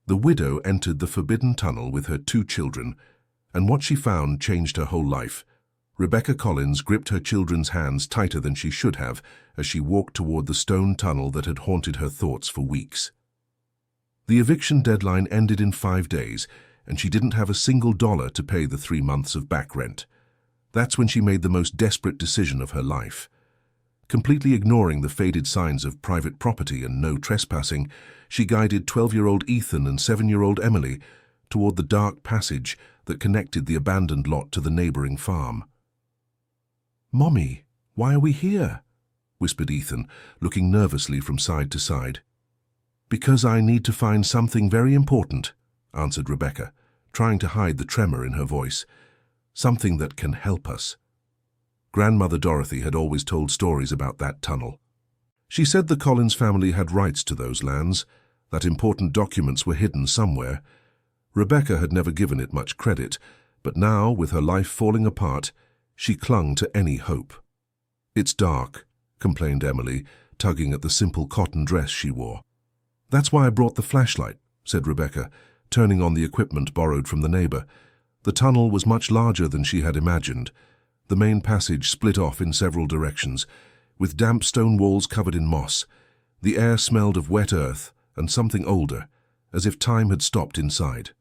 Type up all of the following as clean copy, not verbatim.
The widow entered the forbidden tunnel with her 2 children, and what she found changed her whole life. Rebecca Collins gripped her children's hands tighter than she should have as she walked toward the stone tunnel that had haunted her thoughts for weeks. The eviction deadline ended in 5 days, and she didn't have a single dollar to pay the 3 months of back rent. That's when she made the most desperate decision of her life. Completely ignoring the faded signs of private property and no trespassing, she guided 12-year-old Ethan and 7-year-old Emily toward the dark passage that connected the abandoned lot to the neighboring farm. "Mommy, why are we here?" whispered Ethan, looking nervously from side to side. "Because I need to find something very important," answered Rebecca, trying to hide the tremor in her voice. "Something that can help us." Grandmother Dorothy had always told stories about that tunnel. She said the Collins family had rights to those lands, that important documents were hidden somewhere. Rebecca had never given it much credit, but now, with her life falling apart, she clung to any hope. "It's dark," complained Emily, tugging at the simple cotton dress she wore. "That's why I brought the flashlight," said Rebecca, turning on the equipment borrowed from the neighbor. The tunnel was much larger than she had imagined. The main passage split off in several directions, with damp stone walls covered in moss. The air smelled of wet earth and something older, as if time had stopped inside.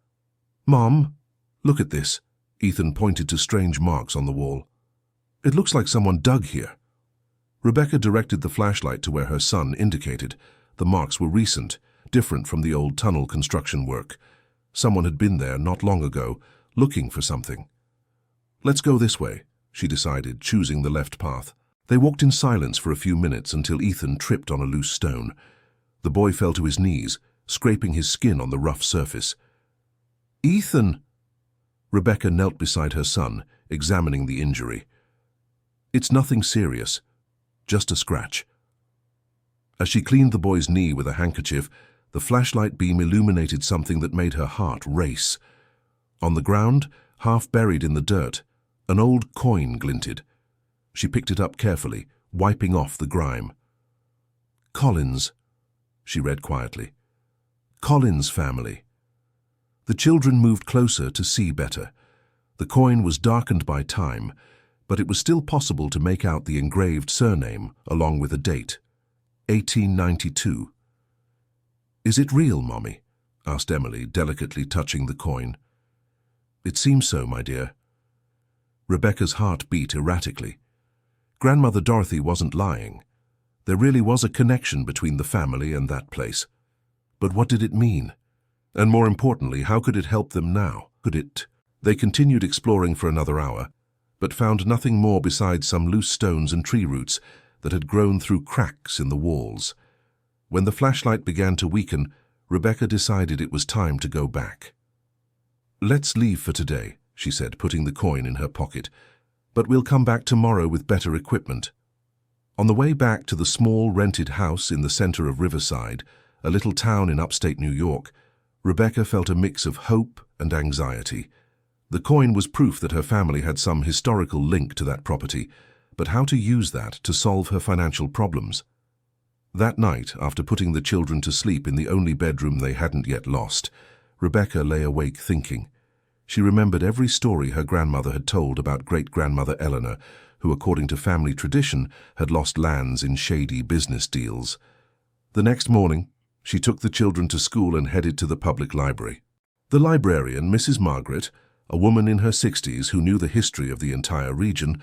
"Mom, look at this." Ethan pointed to strange marks on the wall. "It looks like someone dug here." Rebecca directed the flashlight to where her son indicated. The marks were recent, different from the old tunnel construction work. Someone had been there not long ago, looking for something. "Let's go this way," she decided, choosing the left path. They walked in silence for a few minutes until Ethan tripped on a loose stone. The boy fell to his knees, scraping his skin on the rough surface. "Ethan!" Rebecca knelt beside her son, examining the injury. "It's nothing serious, just a scratch." As she cleaned the boy's knee with a handkerchief, the flashlight beam illuminated something that made her heart race. On the ground, half buried in the dirt, an old coin glinted. She picked it up carefully, wiping off the grime. "Collins," she read quietly. "Collins family." The children moved closer to see better. The coin was darkened by time, but it was still possible to make out the engraved surname along with a date. 1892. "Is it real, Mommy?" asked Emily, delicately touching the coin. "It seems so, my dear." Rebecca's heart beat erratically. Grandmother Dorothy wasn't lying. There really was a connection between the family and that place. But what did it mean? And more importantly, how could it help them now? They continued exploring for another hour, but found nothing more besides some loose stones and tree roots that had grown through cracks in the walls. When the flashlight began to weaken, Rebecca decided it was time to go back. "Let's leave for today," she said, putting the coin in her pocket. "But we'll come back tomorrow with better equipment." On the way back to the small rented house in the center of Riverside, a little town in upstate New York, Rebecca felt a mix of hope and anxiety. The coin was proof that her family had some historical link to that property, but how to use that to solve her financial problems? That night, after putting the children to sleep in the only bedroom they hadn't yet lost, Rebecca lay awake thinking. She remembered every story her grandmother had told about great-grandmother Eleanor, who, according to family tradition, had lost lands in shady business deals. The next morning, she took the children to school and headed to the public library. The librarian, Mrs. Margaret, a woman in her 60s who knew the history of the entire region,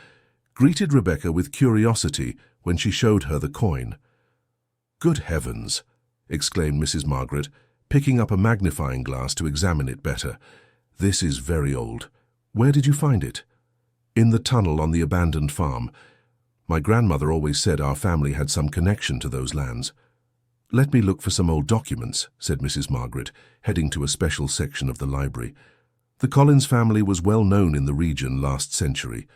greeted Rebecca with curiosity when she showed her the coin. "Good heavens!" exclaimed Mrs. Margaret, picking up a magnifying glass to examine it better. "This is very old. Where did you find it?" "In the tunnel on the abandoned farm. My grandmother always said our family had some connection to those lands." "Let me look for some old documents," said Mrs. Margaret, heading to a special section of the library. The Collins family was well known in the region last century.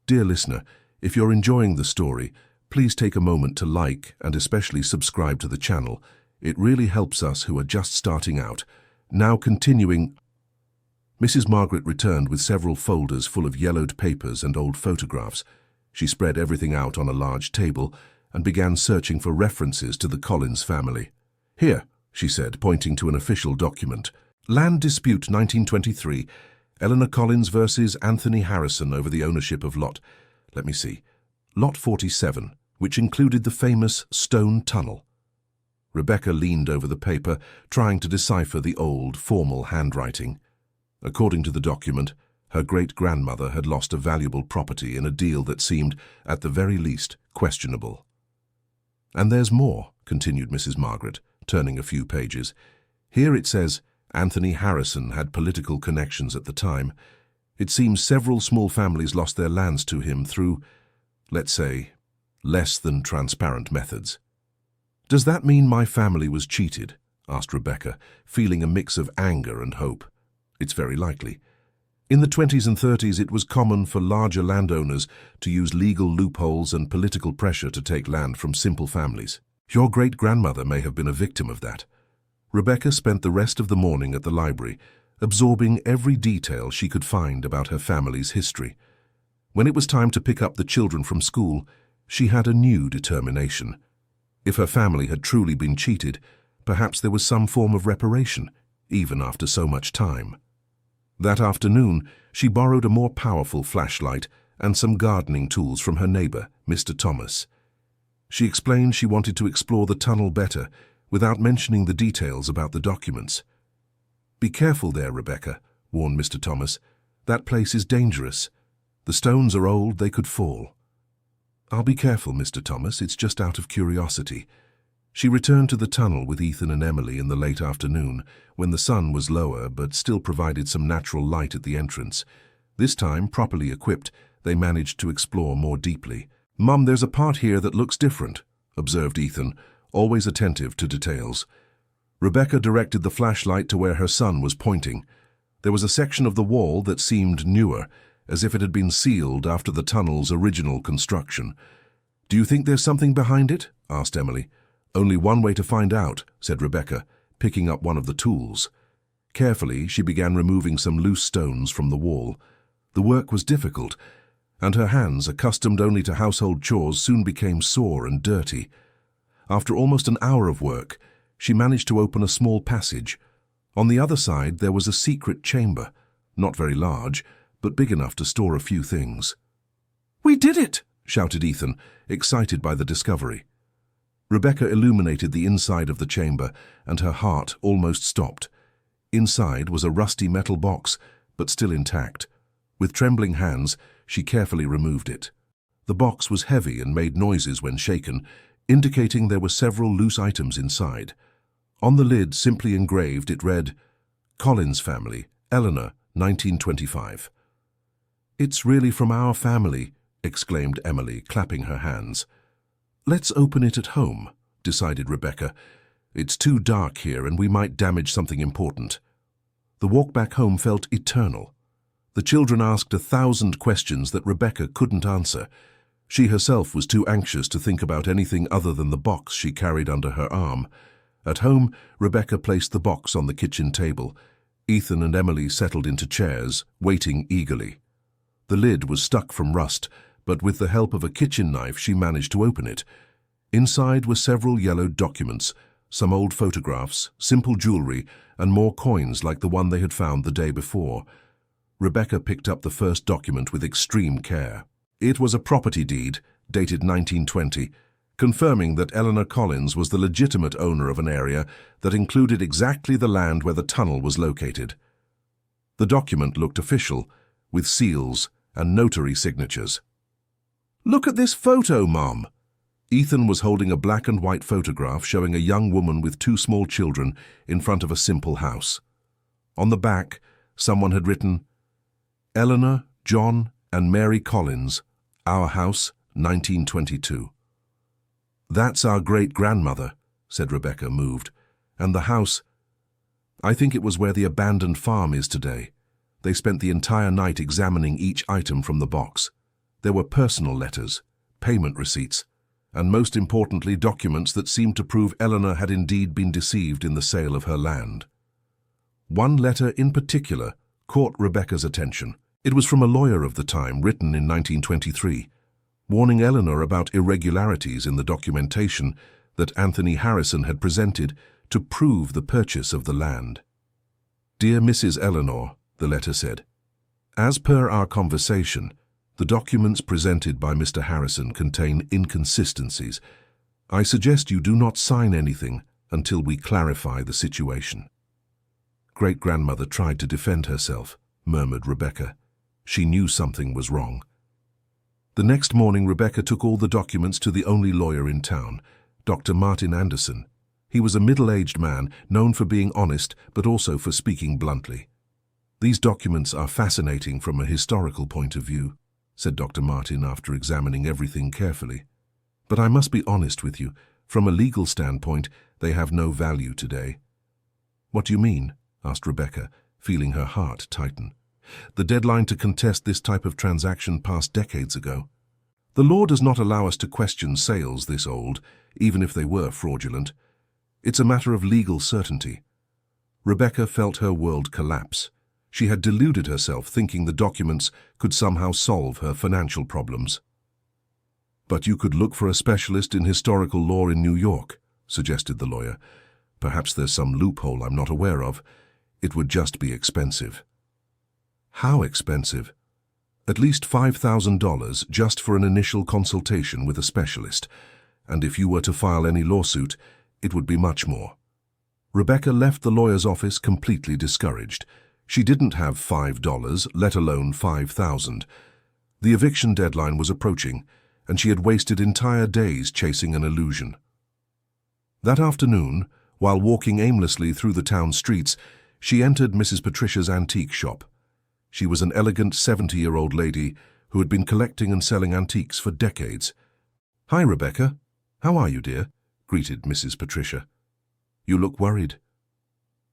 Dear listener, if you're enjoying the story, please take a moment to like and especially subscribe to the channel. It really helps us who are just starting out. Now continuing. Mrs. Margaret returned with several folders full of yellowed papers and old photographs. She spread everything out on a large table and began searching for references to the Collins family. "Here," she said, pointing to an official document. Land Dispute 1923, Eleanor Collins versus Anthony Harrison over the ownership of Lot 47, which included the famous Stone Tunnel. Rebecca leaned over the paper, trying to decipher the old, formal handwriting. According to the document, her great-grandmother had lost a valuable property in a deal that seemed, at the very least, questionable. "And there's more," continued Mrs. Margaret, turning a few pages. "Here it says Anthony Harrison had political connections at the time. It seems several small families lost their lands to him through, let's say, less than transparent methods." "Does that mean my family was cheated?" asked Rebecca, feeling a mix of anger and hope. "It's very likely. In the 20s and 30s, it was common for larger landowners to use legal loopholes and political pressure to take land from simple families. Your great-grandmother may have been a victim of that." Rebecca spent the rest of the morning at the library, absorbing every detail she could find about her family's history. When it was time to pick up the children from school, she had a new determination. If her family had truly been cheated, perhaps there was some form of reparation, even after so much time. That afternoon, she borrowed a more powerful flashlight and some gardening tools from her neighbor, Mr. Thomas. She explained she wanted to explore the tunnel better, without mentioning the details about the documents. "Be careful there, Rebecca," warned Mr. Thomas. "That place is dangerous. The stones are old, they could fall." "I'll be careful, Mr. Thomas, it's just out of curiosity." She returned to the tunnel with Ethan and Emily in the late afternoon, when the sun was lower but still provided some natural light at the entrance. This time, properly equipped, they managed to explore more deeply. "Mum, there's a part here that looks different," observed Ethan, always attentive to details. Rebecca directed the flashlight to where her son was pointing. There was a section of the wall that seemed newer, as if it had been sealed after the tunnel's original construction. "Do you think there's something behind it?" asked Emily. "Only one way to find out," said Rebecca, picking up one of the tools. Carefully, she began removing some loose stones from the wall. The work was difficult, and her hands, accustomed only to household chores, soon became sore and dirty. After almost an hour of work, she managed to open a small passage. On the other side, there was a secret chamber, not very large, but big enough to store a few things. "We did it!" shouted Ethan, excited by the discovery. Rebecca illuminated the inside of the chamber, and her heart almost stopped. Inside was a rusty metal box, but still intact. With trembling hands, she carefully removed it. The box was heavy and made noises when shaken, indicating there were several loose items inside. On the lid, simply engraved, it read, "Collins family, Eleanor, 1925. "It's really from our family," exclaimed Emily, clapping her hands. "Let's open it at home," decided Rebecca. "It's too dark here and we might damage something important." The walk back home felt eternal. The children asked 1,000 questions that Rebecca couldn't answer. She herself was too anxious to think about anything other than the box she carried under her arm. At home, Rebecca placed the box on the kitchen table. Ethan and Emily settled into chairs, waiting eagerly. The lid was stuck from rust, but with the help of a kitchen knife she managed to open it. Inside were several yellowed documents, some old photographs, simple jewelry, and more coins like the one they had found the day before. Rebecca picked up the first document with extreme care. It was a property deed, dated 1920, confirming that Eleanor Collins was the legitimate owner of an area that included exactly the land where the tunnel was located. The document looked official, with seals and notary signatures. "Look at this photo, Mom!" Ethan was holding a black and white photograph showing a young woman with 2 small children in front of a simple house. On the back, someone had written, "Eleanor, John, and Mary Collins, our house, 1922. "That's our great-grandmother," said Rebecca, moved. "And the house, I think it was where the abandoned farm is today." They spent the entire night examining each item from the box. There were personal letters, payment receipts, and most importantly documents that seemed to prove Eleanor had indeed been deceived in the sale of her land. One letter in particular caught Rebecca's attention. It was from a lawyer of the time, written in 1923, warning Eleanor about irregularities in the documentation that Anthony Harrison had presented to prove the purchase of the land. "Dear Mrs. Eleanor," the letter said, "as per our conversation, the documents presented by Mr. Harrison contain inconsistencies. I suggest you do not sign anything until we clarify the situation." "Great-grandmother tried to defend herself," murmured Rebecca. She knew something was wrong. The next morning, Rebecca took all the documents to the only lawyer in town, Dr. Martin Anderson. He was a middle-aged man, known for being honest, but also for speaking bluntly. "These documents are fascinating from a historical point of view," said Dr. Martin after examining everything carefully. "But I must be honest with you, from a legal standpoint, they have no value today." "What do you mean?" asked Rebecca, feeling her heart tighten. "The deadline to contest this type of transaction passed decades ago. The law does not allow us to question sales this old, even if they were fraudulent. It's a matter of legal certainty." Rebecca felt her world collapse. She had deluded herself thinking the documents could somehow solve her financial problems. "But you could look for a specialist in historical law in New York," suggested the lawyer. "Perhaps there's some loophole I'm not aware of. It would just be expensive." "How expensive?" "At least $5,000 just for an initial consultation with a specialist. And if you were to file any lawsuit, it would be much more." Rebecca left the lawyer's office completely discouraged. She didn't have $5, let alone $5,000. The eviction deadline was approaching, and she had wasted entire days chasing an illusion. That afternoon, while walking aimlessly through the town streets, she entered Mrs. Patricia's antique shop. She was an elegant 70-year-old lady who had been collecting and selling antiques for decades. "Hi, Rebecca. How are you, dear?" greeted Mrs. Patricia. "You look worried."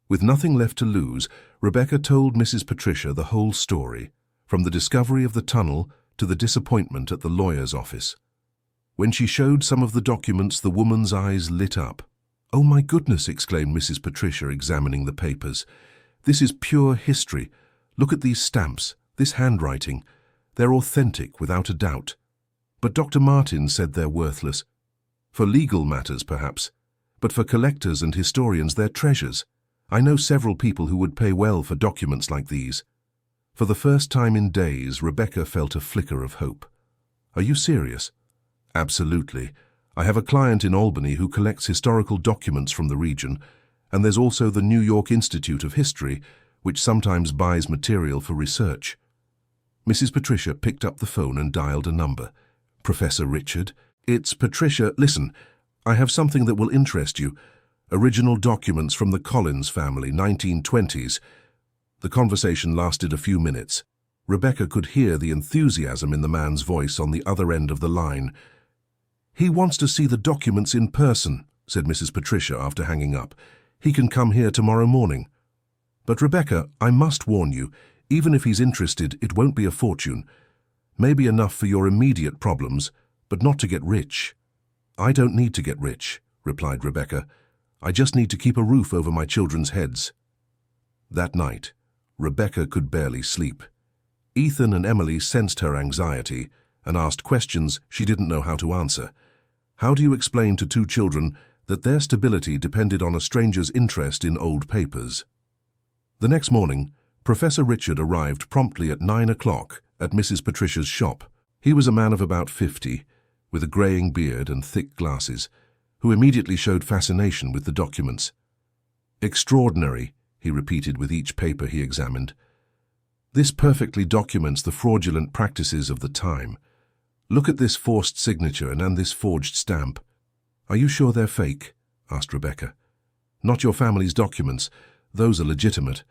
With nothing left to lose, Rebecca told Mrs. Patricia the whole story, from the discovery of the tunnel to the disappointment at the lawyer's office. When she showed some of the documents, the woman's eyes lit up. "Oh my goodness," exclaimed Mrs. Patricia, examining the papers. "This is pure history. Look at these stamps, this handwriting. They're authentic, without a doubt." "But Dr. Martin said they're worthless." "For legal matters, perhaps. But for collectors and historians, they're treasures. I know several people who would pay well for documents like these." For the first time in days, Rebecca felt a flicker of hope. "Are you serious?" "Absolutely. I have a client in Albany who collects historical documents from the region, and there's also the New York Institute of History, which sometimes buys material for research." Mrs. Patricia picked up the phone and dialed a number. "Professor Richard? It's Patricia. Listen, I have something that will interest you. Original documents from the Collins family, 1920s. The conversation lasted a few minutes. Rebecca could hear the enthusiasm in the man's voice on the other end of the line. "He wants to see the documents in person," said Mrs. Patricia after hanging up. "He can come here tomorrow morning." "But Rebecca, I must warn you, even if he's interested, it won't be a fortune. Maybe enough for your immediate problems, but not to get rich." "I don't need to get rich," replied Rebecca. "I just need to keep a roof over my children's heads." That night, Rebecca could barely sleep. Ethan and Emily sensed her anxiety and asked questions she didn't know how to answer. How do you explain to two children that their stability depended on a stranger's interest in old papers? The next morning, Professor Richard arrived promptly at 9 o'clock at Mrs. Patricia's shop. He was a man of about 50, with a greying beard and thick glasses, who immediately showed fascination with the documents. "Extraordinary," he repeated with each paper he examined. "This perfectly documents the fraudulent practices of the time. Look at this forced signature and this forged stamp." "Are you sure they're fake?" asked Rebecca. "Not your family's documents. Those are legitimate.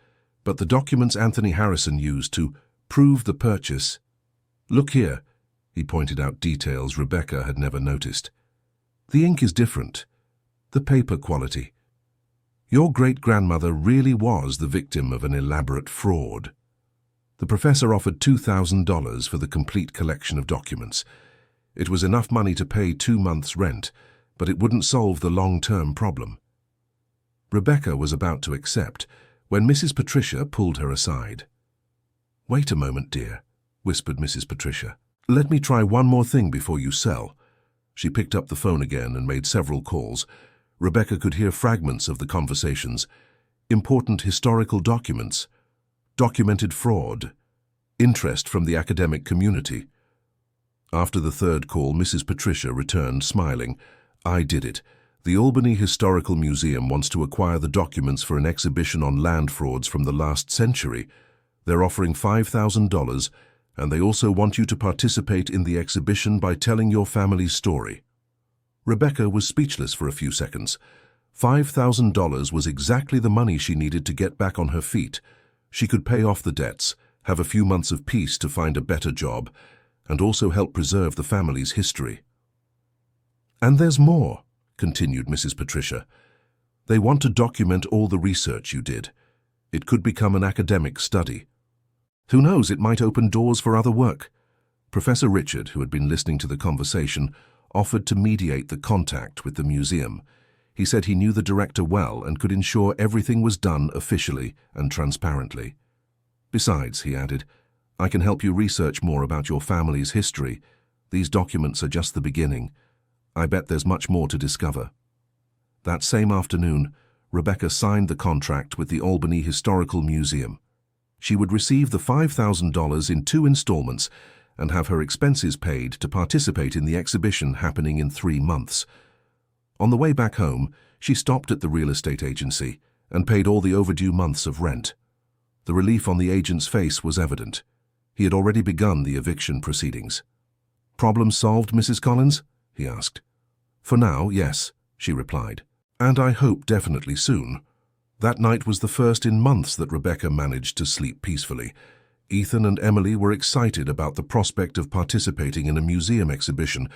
But the documents Anthony Harrison used to prove the purchase. Look here." He pointed out details Rebecca had never noticed. "The ink is different. The paper quality. Your great-grandmother really was the victim of an elaborate fraud." The professor offered $2,000 for the complete collection of documents. It was enough money to pay 2 months' rent, but it wouldn't solve the long-term problem. Rebecca was about to accept when Mrs. Patricia pulled her aside. "Wait a moment, dear," whispered Mrs. Patricia. "Let me try one more thing before you sell." She picked up the phone again and made several calls. Rebecca could hear fragments of the conversations, important historical documents, documented fraud, interest from the academic community. After the third call, Mrs. Patricia returned, smiling. "I did it. The Albany Historical Museum wants to acquire the documents for an exhibition on land frauds from the last century. They're offering $5,000, and they also want you to participate in the exhibition by telling your family's story." Rebecca was speechless for a few seconds. $5,000 was exactly the money she needed to get back on her feet. She could pay off the debts, have a few months of peace to find a better job, and also help preserve the family's history. "And there's more," continued Mrs. Patricia. "They want to document all the research you did. It could become an academic study. Who knows, it might open doors for other work." Professor Richard, who had been listening to the conversation, offered to mediate the contact with the museum. He said he knew the director well and could ensure everything was done officially and transparently. "Besides," he added, "I can help you research more about your family's history. These documents are just the beginning. I bet there's much more to discover." That same afternoon, Rebecca signed the contract with the Albany Historical Museum. She would receive the $5,000 in 2 installments and have her expenses paid to participate in the exhibition happening in 3 months. On the way back home, she stopped at the real estate agency and paid all the overdue months of rent. The relief on the agent's face was evident. He had already begun the eviction proceedings. "Problem solved, Mrs. Collins?" he asked. "For now, yes," she replied. "And I hope definitely soon." That night was the first in months that Rebecca managed to sleep peacefully. Ethan and Emily were excited about the prospect of participating in a museum exhibition.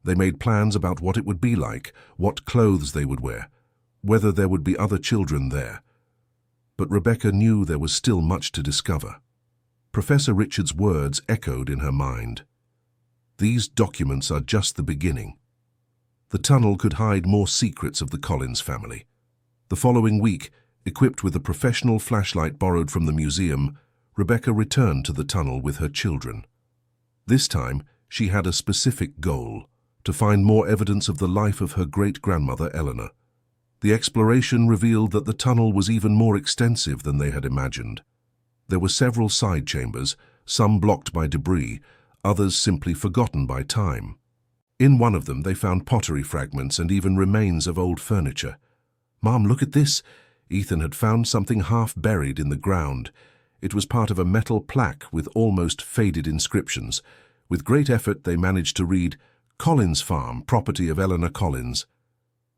They made plans about what it would be like, what clothes they would wear, whether there would be other children there. But Rebecca knew there was still much to discover. Professor Richard's words echoed in her mind. These documents are just the beginning. The tunnel could hide more secrets of the Collins family. The following week, equipped with a professional flashlight borrowed from the museum, Rebecca returned to the tunnel with her children. This time, she had a specific goal: to find more evidence of the life of her great-grandmother Eleanor. The exploration revealed that the tunnel was even more extensive than they had imagined. There were several side chambers, some blocked by debris, others simply forgotten by time. In one of them, they found pottery fragments and even remains of old furniture. "Mom, look at this!" Ethan had found something half buried in the ground. It was part of a metal plaque with almost faded inscriptions. With great effort, they managed to read, "Collins Farm, property of Eleanor Collins."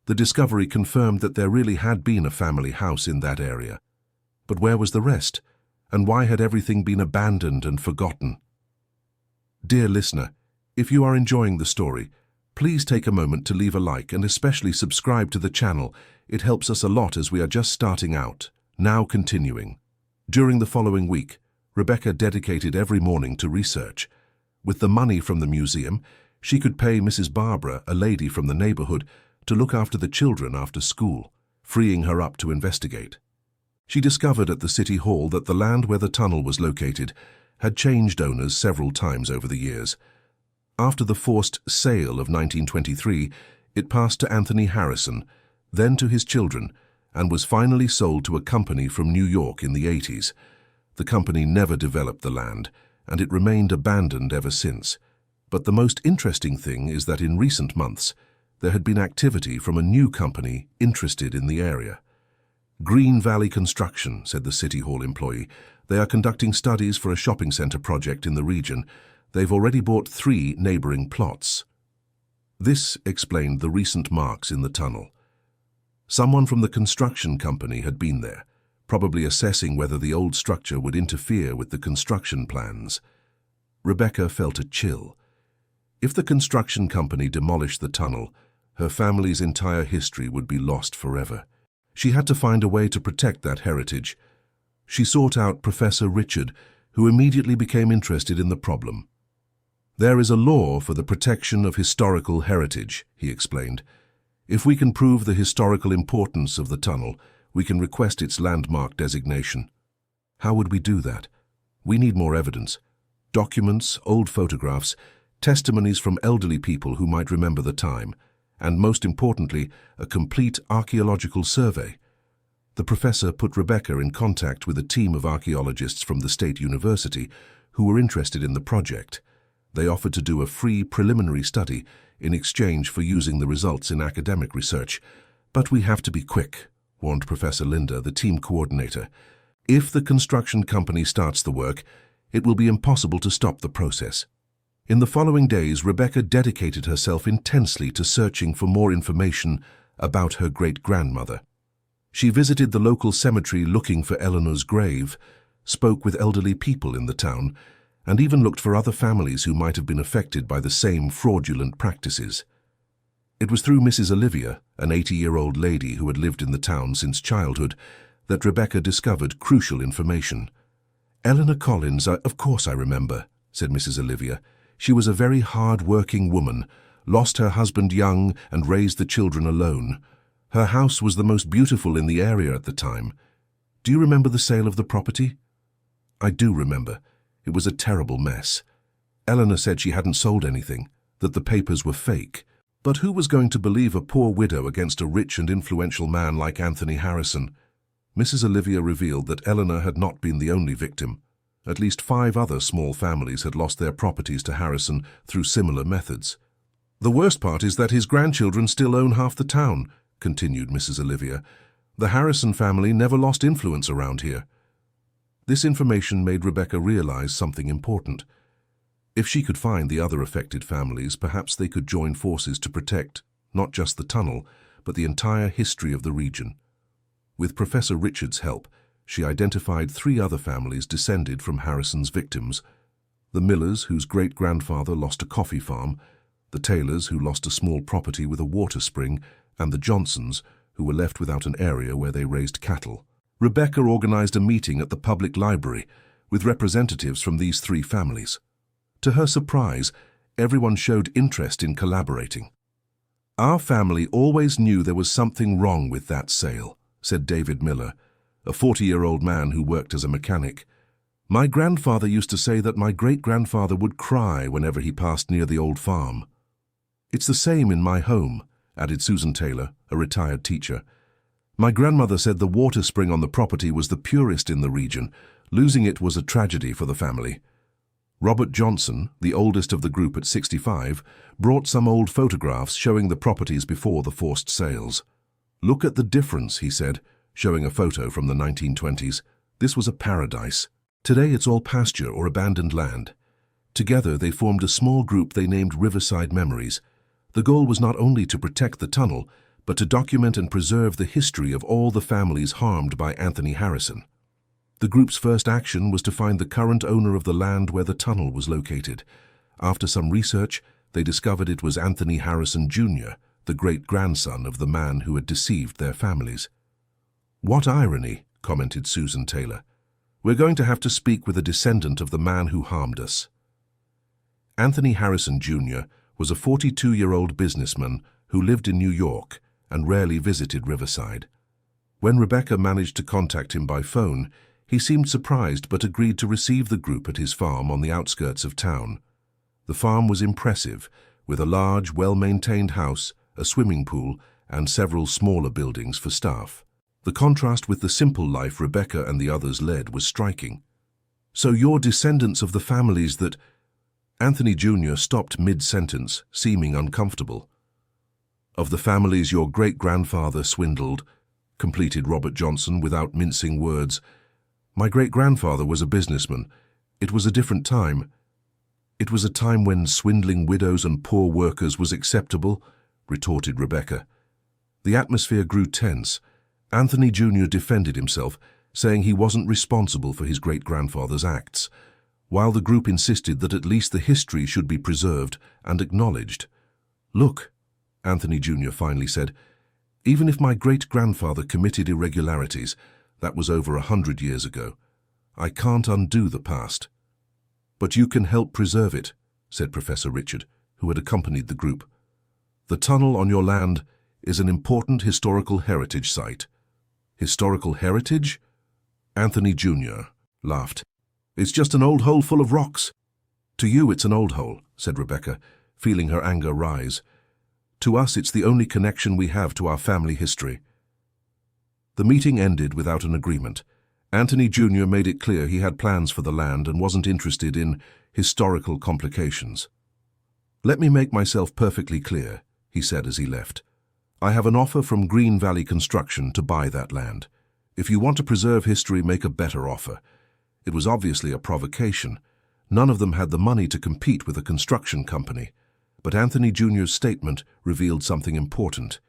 The discovery confirmed that there really had been a family house in that area. But where was the rest? And why had everything been abandoned and forgotten? Dear listener, if you are enjoying the story, please take a moment to leave a like and especially subscribe to the channel. It helps us a lot as we are just starting out. Now continuing. During the following week, Rebecca dedicated every morning to research. With the money from the museum, she could pay Mrs. Barbara, a lady from the neighborhood, to look after the children after school, freeing her up to investigate. She discovered at the City Hall that the land where the tunnel was located had changed owners several times over the years. After the forced sale of 1923, it passed to Anthony Harrison, then to his children, and was finally sold to a company from New York in the 80s. The company never developed the land, and it remained abandoned ever since. But the most interesting thing is that in recent months, there had been activity from a new company interested in the area. "Green Valley Construction," said the City Hall employee. "They are conducting studies for a shopping center project in the region. They've already bought 3 neighboring plots." This explained the recent marks in the tunnel. Someone from the construction company had been there, probably assessing whether the old structure would interfere with the construction plans. Rebecca felt a chill. If the construction company demolished the tunnel, her family's entire history would be lost forever. She had to find a way to protect that heritage. She sought out Professor Richard, who immediately became interested in the problem. "There is a law for the protection of historical heritage," he explained. "If we can prove the historical importance of the tunnel, we can request its landmark designation." "How would we do that?" "We need more evidence. Documents, old photographs, testimonies from elderly people who might remember the time. and most importantly, a complete archaeological survey. The professor put Rebecca in contact with a team of archaeologists from the State University who were interested in the project. They offered to do a free preliminary study in exchange for using the results in academic research. "But we have to be quick," warned Professor Linda, the team coordinator. "If the construction company starts the work, it will be impossible to stop the process." In the following days, Rebecca dedicated herself intensely to searching for more information about her great-grandmother. She visited the local cemetery looking for Eleanor's grave, spoke with elderly people in the town, and even looked for other families who might have been affected by the same fraudulent practices. It was through Mrs. Olivia, an 80-year-old lady who had lived in the town since childhood, that Rebecca discovered crucial information. "Eleanor Collins, of course I remember," said Mrs. Olivia. "She was a very hard-working woman, lost her husband young and raised the children alone. Her house was the most beautiful in the area at the time. Do you remember the sale of the property?" "I do remember. It was a terrible mess. Eleanor said she hadn't sold anything, that the papers were fake. But who was going to believe a poor widow against a rich and influential man like Anthony Harrison?" Mrs. Olivia revealed that Eleanor had not been the only victim. At least 5 other small families had lost their properties to Harrison through similar methods. "The worst part is that his grandchildren still own half the town," continued Mrs. Olivia. "The Harrison family never lost influence around here." This information made Rebecca realize something important. If she could find the other affected families, perhaps they could join forces to protect not just the tunnel, but the entire history of the region. With Professor Richard's help, she identified 3 other families descended from Harrison's victims: the Millers, whose great-grandfather lost a coffee farm, the Taylors, who lost a small property with a water spring, and the Johnsons, who were left without an area where they raised cattle. Rebecca organized a meeting at the public library with representatives from these 3 families. To her surprise, everyone showed interest in collaborating. "Our family always knew there was something wrong with that sale," said David Miller, a 40-year-old man who worked as a mechanic. "My grandfather used to say that my great-grandfather would cry whenever he passed near the old farm." "It's the same in my home," added Susan Taylor, a retired teacher. "My grandmother said the water spring on the property was the purest in the region. Losing it was a tragedy for the family." Robert Johnson, the oldest of the group at 65, brought some old photographs showing the properties before the forced sales. "Look at the difference," he said, showing a photo from the 1920s. "This was a paradise. Today it's all pasture or abandoned land." Together they formed a small group they named Riverside Memories. The goal was not only to protect the tunnel, but to document and preserve the history of all the families harmed by Anthony Harrison. The group's first action was to find the current owner of the land where the tunnel was located. After some research, they discovered it was Anthony Harrison Jr., the great-grandson of the man who had deceived their families. "What irony," commented Susan Taylor. "We're going to have to speak with a descendant of the man who harmed us." Anthony Harrison Jr. was a 42-year-old businessman who lived in New York and rarely visited Riverside. When Rebecca managed to contact him by phone, he seemed surprised but agreed to receive the group at his farm on the outskirts of town. The farm was impressive, with a large, well-maintained house, a swimming pool, and several smaller buildings for staff. The contrast with the simple life Rebecca and the others led was striking. "So you're descendants of the families that—" Anthony Jr. stopped mid-sentence, seeming uncomfortable. "Of the families your great-grandfather swindled," completed Robert Johnson without mincing words. "My great-grandfather was a businessman. It was a different time. It was a time when swindling widows and poor workers was acceptable," retorted Rebecca. The atmosphere grew tense. Anthony Jr. defended himself, saying he wasn't responsible for his great-grandfather's acts, while the group insisted that at least the history should be preserved and acknowledged. "Look," Anthony Jr. finally said, "even if my great-grandfather committed irregularities, that was over 100 years ago. I can't undo the past." "But you can help preserve it," said Professor Richard, who had accompanied the group. "The tunnel on your land is an important historical heritage site." "Historical heritage?" Anthony Jr. laughed. "It's just an old hole full of rocks." "To you it's an old hole," said Rebecca, feeling her anger rise. To us, it's the only connection we have to our family history." The meeting ended without an agreement. Anthony Jr. made it clear he had plans for the land and wasn't interested in historical complications. "Let me make myself perfectly clear," he said as he left. "I have an offer from Green Valley Construction to buy that land. If you want to preserve history, make a better offer." It was obviously a provocation. None of them had the money to compete with a construction company. But Anthony Jr.'s statement revealed something important.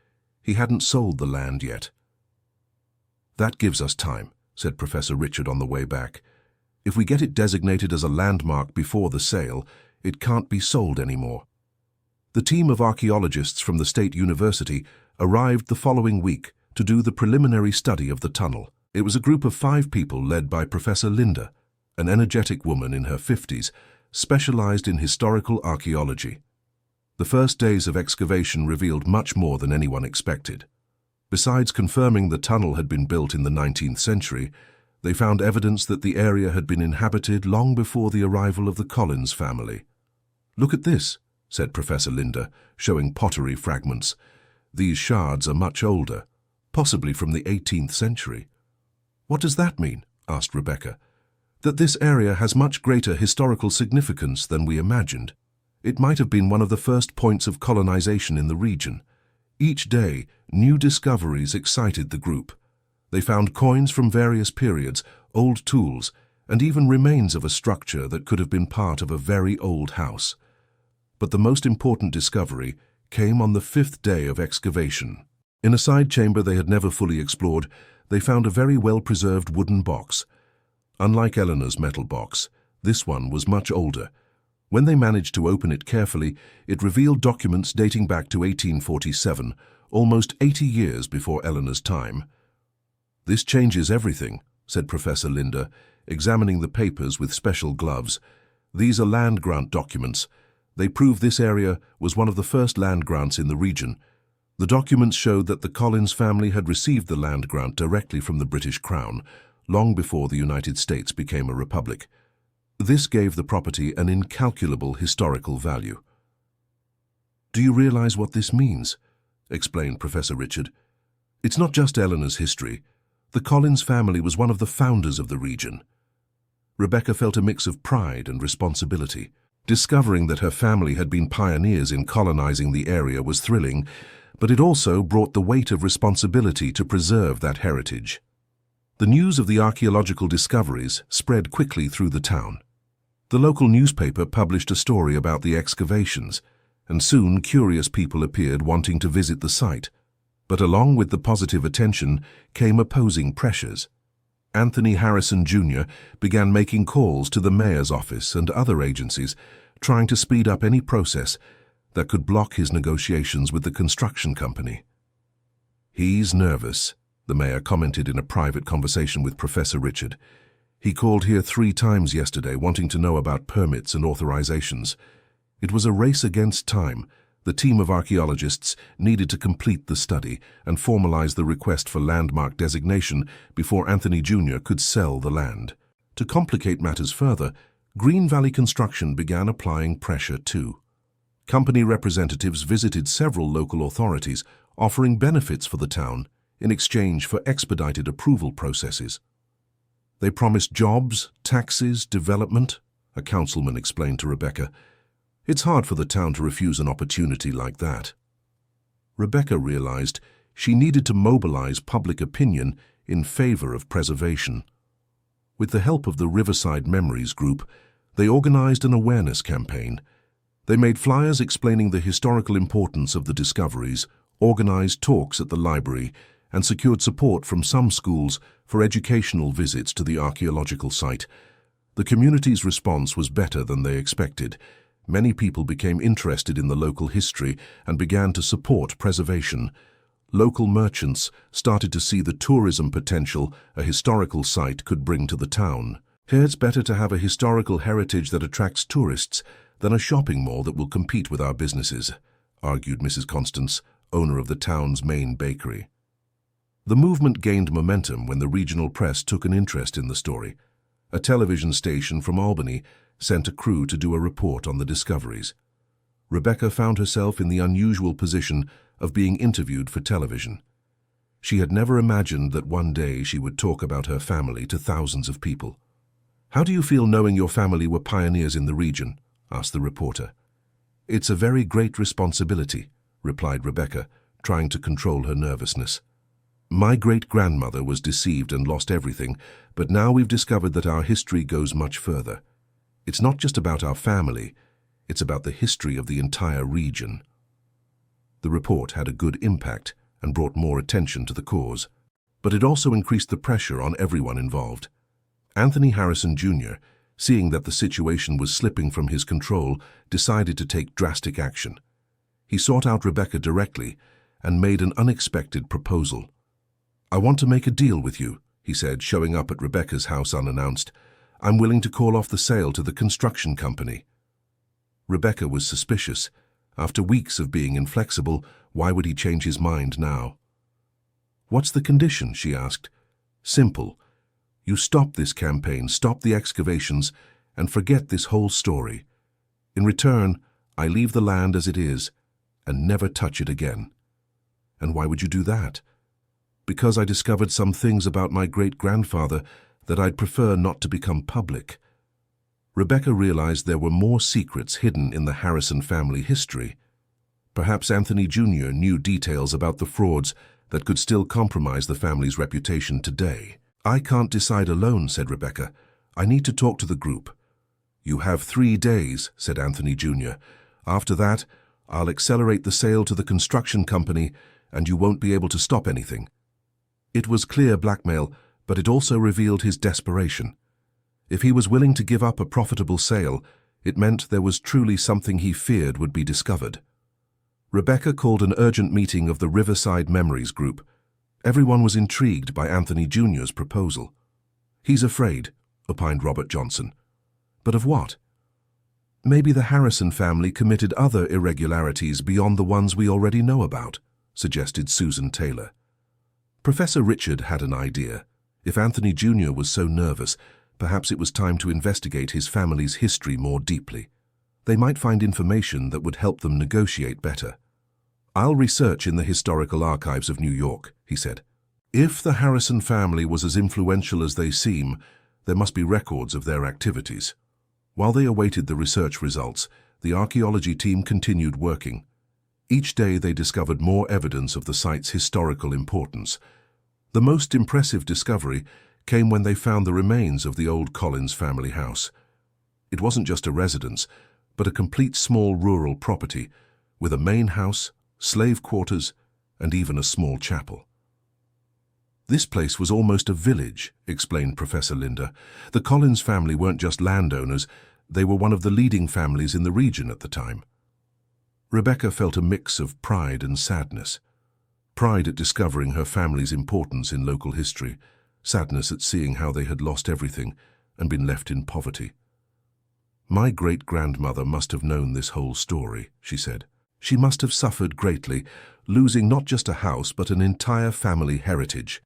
He hadn't sold the land yet. "That gives us time," said Professor Richard on the way back. "If we get it designated as a landmark before the sale, it can't be sold anymore." The team of archaeologists from the State University arrived the following week to do the preliminary study of the tunnel. It was a group of 5 people led by Professor Linda, an energetic woman in her 50s, specialized in historical archaeology. The first days of excavation revealed much more than anyone expected. Besides confirming the tunnel had been built in the 19th century, they found evidence that the area had been inhabited long before the arrival of the Collins family. "Look at this," said Professor Linda, showing pottery fragments. "These shards are much older, possibly from the 18th century. "What does that mean?" asked Rebecca. "That this area has much greater historical significance than we imagined. It might have been one of the first points of colonization in the region." Each day, new discoveries excited the group. They found coins from various periods, old tools, and even remains of a structure that could have been part of a very old house. But the most important discovery came on the 5th day of excavation. In a side chamber they had never fully explored, they found a very well-preserved wooden box. Unlike Eleanor's metal box, this one was much older. When they managed to open it carefully, it revealed documents dating back to 1847, almost 80 years before Eleanor's time. "This changes everything," said Professor Linda, examining the papers with special gloves. "These are land grant documents. They prove this area was one of the first land grants in the region. The documents showed that the Collins family had received the land grant directly from the British Crown, long before the United States became a republic. This gave the property an incalculable historical value." "Do you realize what this means?" explained Professor Richard. "It's not just Eleanor's history. The Collins family was one of the founders of the region." Rebecca felt a mix of pride and responsibility. Discovering that her family had been pioneers in colonizing the area was thrilling, but it also brought the weight of responsibility to preserve that heritage. The news of the archaeological discoveries spread quickly through the town. The local newspaper published a story about the excavations, and soon curious people appeared wanting to visit the site. But along with the positive attention came opposing pressures. Anthony Harrison Jr. began making calls to the mayor's office and other agencies, trying to speed up any process that could block his negotiations with the construction company. "He's nervous," the mayor commented in a private conversation with Professor Richard. "He called here 3 times yesterday wanting to know about permits and authorizations. It was a race against time. The team of archaeologists needed to complete the study and formalize the request for landmark designation before Anthony Jr. could sell the land." To complicate matters further, Green Valley Construction began applying pressure too. Company representatives visited several local authorities, offering benefits for the town in exchange for expedited approval processes. "They promised jobs, taxes, development," a councilman explained to Rebecca. "It's hard for the town to refuse an opportunity like that." Rebecca realized she needed to mobilize public opinion in favor of preservation. With the help of the Riverside Memories Group, they organized an awareness campaign. They made flyers explaining the historical importance of the discoveries, organized talks at the library, and secured support from some schools for educational visits to the archaeological site. The community's response was better than they expected. Many people became interested in the local history and began to support preservation. Local merchants started to see the tourism potential a historical site could bring to the town. "It's better to have a historical heritage that attracts tourists than a shopping mall that will compete with our businesses," argued Mrs. Constance, owner of the town's main bakery. The movement gained momentum when the regional press took an interest in the story. A television station from Albany sent a crew to do a report on the discoveries. Rebecca found herself in the unusual position of being interviewed for television. She had never imagined that one day she would talk about her family to thousands of people. "How do you feel knowing your family were pioneers in the region?" asked the reporter. "It's a very great responsibility," replied Rebecca, trying to control her nervousness. "My great-grandmother was deceived and lost everything, but now we've discovered that our history goes much further. It's not just about our family, it's about the history of the entire region." The report had a good impact and brought more attention to the cause, but it also increased the pressure on everyone involved. Anthony Harrison Jr., seeing that the situation was slipping from his control, decided to take drastic action. He sought out Rebecca directly and made an unexpected proposal. "I want to make a deal with you," he said, showing up at Rebecca's house unannounced. "I'm willing to call off the sale to the construction company." Rebecca was suspicious. After weeks of being inflexible, why would he change his mind now? "What's the condition?" she asked. "Simple. You stop this campaign, stop the excavations, and forget this whole story. In return, I leave the land as it is and never touch it again." "And why would you do that?" "Because I discovered some things about my great-grandfather that I'd prefer not to become public." Rebecca realized there were more secrets hidden in the Harrison family history. Perhaps Anthony Jr. knew details about the frauds that could still compromise the family's reputation today. "I can't decide alone," said Rebecca. "I need to talk to the group." "You have 3 days," said Anthony Jr. "After that, I'll accelerate the sale to the construction company and you won't be able to stop anything." It was clear blackmail, but it also revealed his desperation. If he was willing to give up a profitable sale, it meant there was truly something he feared would be discovered. Rebecca called an urgent meeting of the Riverside Memories Group. Everyone was intrigued by Anthony Jr.'s proposal. "He's afraid," opined Robert Johnson. "But of what?" "Maybe the Harrison family committed other irregularities beyond the ones we already know about," suggested Susan Taylor. Professor Richard had an idea. If Anthony Jr. was so nervous, perhaps it was time to investigate his family's history more deeply. They might find information that would help them negotiate better. "I'll research in the historical archives of New York," he said. "If the Harrison family was as influential as they seem, there must be records of their activities." While they awaited the research results, the archaeology team continued working. Each day they discovered more evidence of the site's historical importance. The most impressive discovery came when they found the remains of the old Collins family house. It wasn't just a residence, but a complete small rural property, with a main house, slave quarters, and even a small chapel. "This place was almost a village," explained Professor Linda. "The Collins family weren't just landowners, they were one of the leading families in the region at the time." Rebecca felt a mix of pride and sadness. Pride at discovering her family's importance in local history, sadness at seeing how they had lost everything and been left in poverty. "My great-grandmother must have known this whole story," she said. "She must have suffered greatly, losing not just a house but an entire family heritage."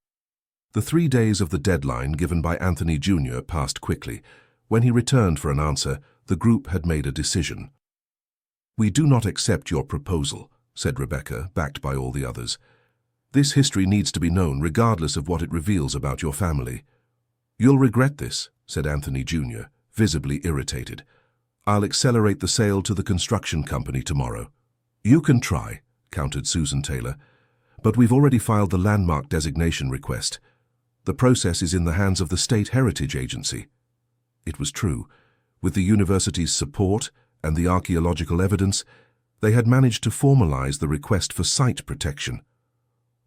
The 3 days of the deadline given by Anthony Jr. passed quickly. When he returned for an answer, the group had made a decision. "We do not accept your proposal," said Rebecca, backed by all the others. "This history needs to be known regardless of what it reveals about your family." "You'll regret this," said Anthony Jr., visibly irritated. "I'll accelerate the sale to the construction company tomorrow." "You can try," countered Susan Taylor, "but we've already filed the landmark designation request. The process is in the hands of the State Heritage Agency." It was true. With the university's support and the archaeological evidence, they had managed to formalize the request for site protection.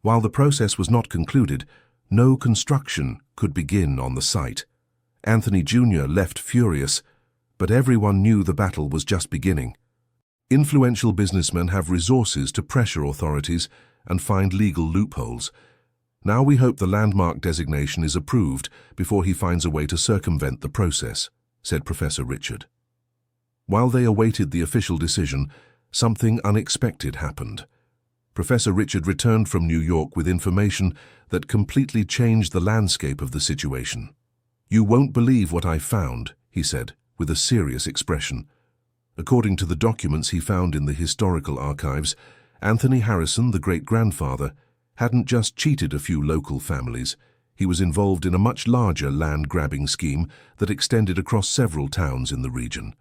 While the process was not concluded, no construction could begin on the site. Anthony Jr. left furious, but everyone knew the battle was just beginning. Influential businessmen have resources to pressure authorities and find legal loopholes. Now we hope the landmark designation is approved before he finds a way to circumvent the process, said Professor Richard. While they awaited the official decision, something unexpected happened. Professor Richard returned from New York with information that completely changed the landscape of the situation. "You won't believe what I found," he said, with a serious expression. According to the documents he found in the historical archives, Anthony Harrison, the great-grandfather, hadn't just cheated a few local families. He was involved in a much larger land-grabbing scheme that extended across several towns in the region.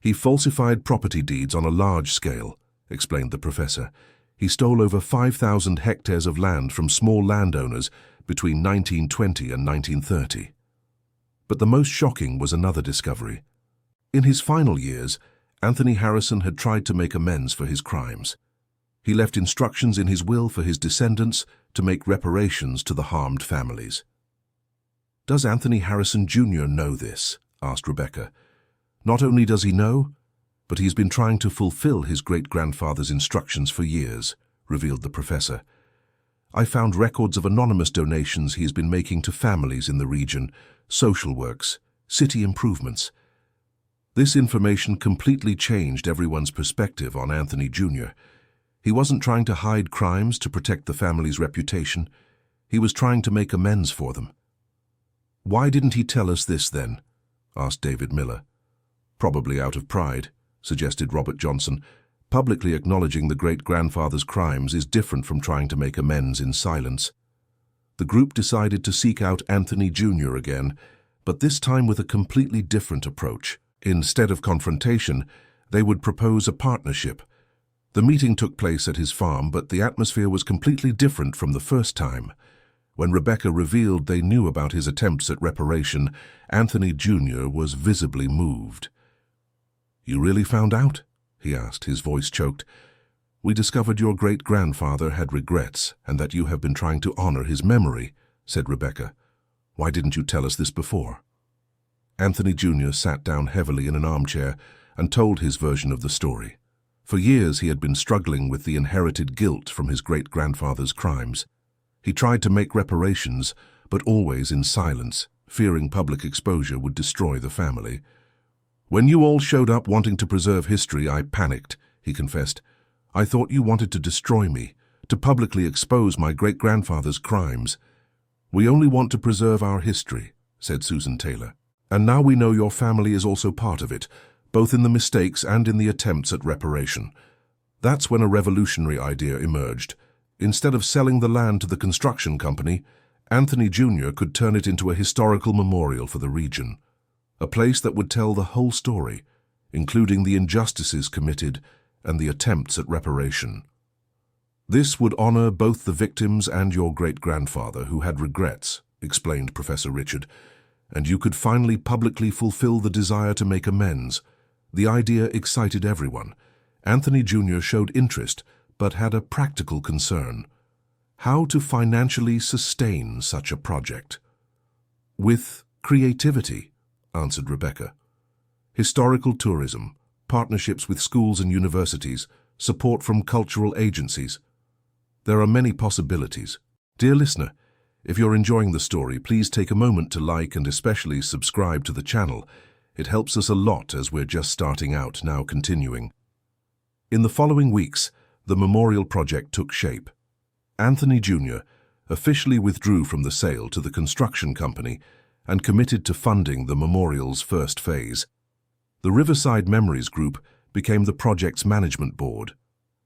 He falsified property deeds on a large scale, explained the professor. He stole over 5,000 hectares of land from small landowners between 1920 and 1930. But the most shocking was another discovery. In his final years, Anthony Harrison had tried to make amends for his crimes. He left instructions in his will for his descendants to make reparations to the harmed families. "Does Anthony Harrison Jr. know this?" asked Rebecca. "Not only does he know, but he's been trying to fulfill his great-grandfather's instructions for years," revealed the professor. "I found records of anonymous donations he has been making to families in the region, social works, city improvements. This information completely changed everyone's perspective on Anthony Jr. He wasn't trying to hide crimes to protect the family's reputation. He was trying to make amends for them." "Why didn't he tell us this then?" asked David Miller. "Probably out of pride," suggested Robert Johnson. "Publicly acknowledging the great-grandfather's crimes is different from trying to make amends in silence." The group decided to seek out Anthony Jr. again, but this time with a completely different approach. Instead of confrontation, they would propose a partnership. The meeting took place at his farm, but the atmosphere was completely different from the first time. When Rebecca revealed they knew about his attempts at reparation, Anthony Jr. was visibly moved. "You really found out?" he asked, his voice choked. "We discovered your great-grandfather had regrets and that you have been trying to honor his memory," said Rebecca. "Why didn't you tell us this before?" Anthony Jr. sat down heavily in an armchair and told his version of the story. For years he had been struggling with the inherited guilt from his great-grandfather's crimes. He tried to make reparations, but always in silence, fearing public exposure would destroy the family. "When you all showed up wanting to preserve history, I panicked," he confessed. "I thought you wanted to destroy me, to publicly expose my great-grandfather's crimes." "We only want to preserve our history," said Susan Taylor. "And now we know your family is also part of it, both in the mistakes and in the attempts at reparation." That's when a revolutionary idea emerged. Instead of selling the land to the construction company, Anthony Jr. could turn it into a historical memorial for the region. A place that would tell the whole story, including the injustices committed and the attempts at reparation. "This would honor both the victims and your great-grandfather who had regrets," explained Professor Richard, "and you could finally publicly fulfill the desire to make amends." The idea excited everyone. Anthony Jr. showed interest, but had a practical concern: how to financially sustain such a project. "With creativity," answered Rebecca. "Historical tourism, partnerships with schools and universities, support from cultural agencies. There are many possibilities." Dear listener, if you're enjoying the story, please take a moment to like and especially subscribe to the channel. It helps us a lot as we're just starting out, now continuing. In the following weeks, the memorial project took shape. Anthony Jr. officially withdrew from the sale to the construction company and committed to funding the memorial's first phase. The Riverside Memories Group became the project's management board.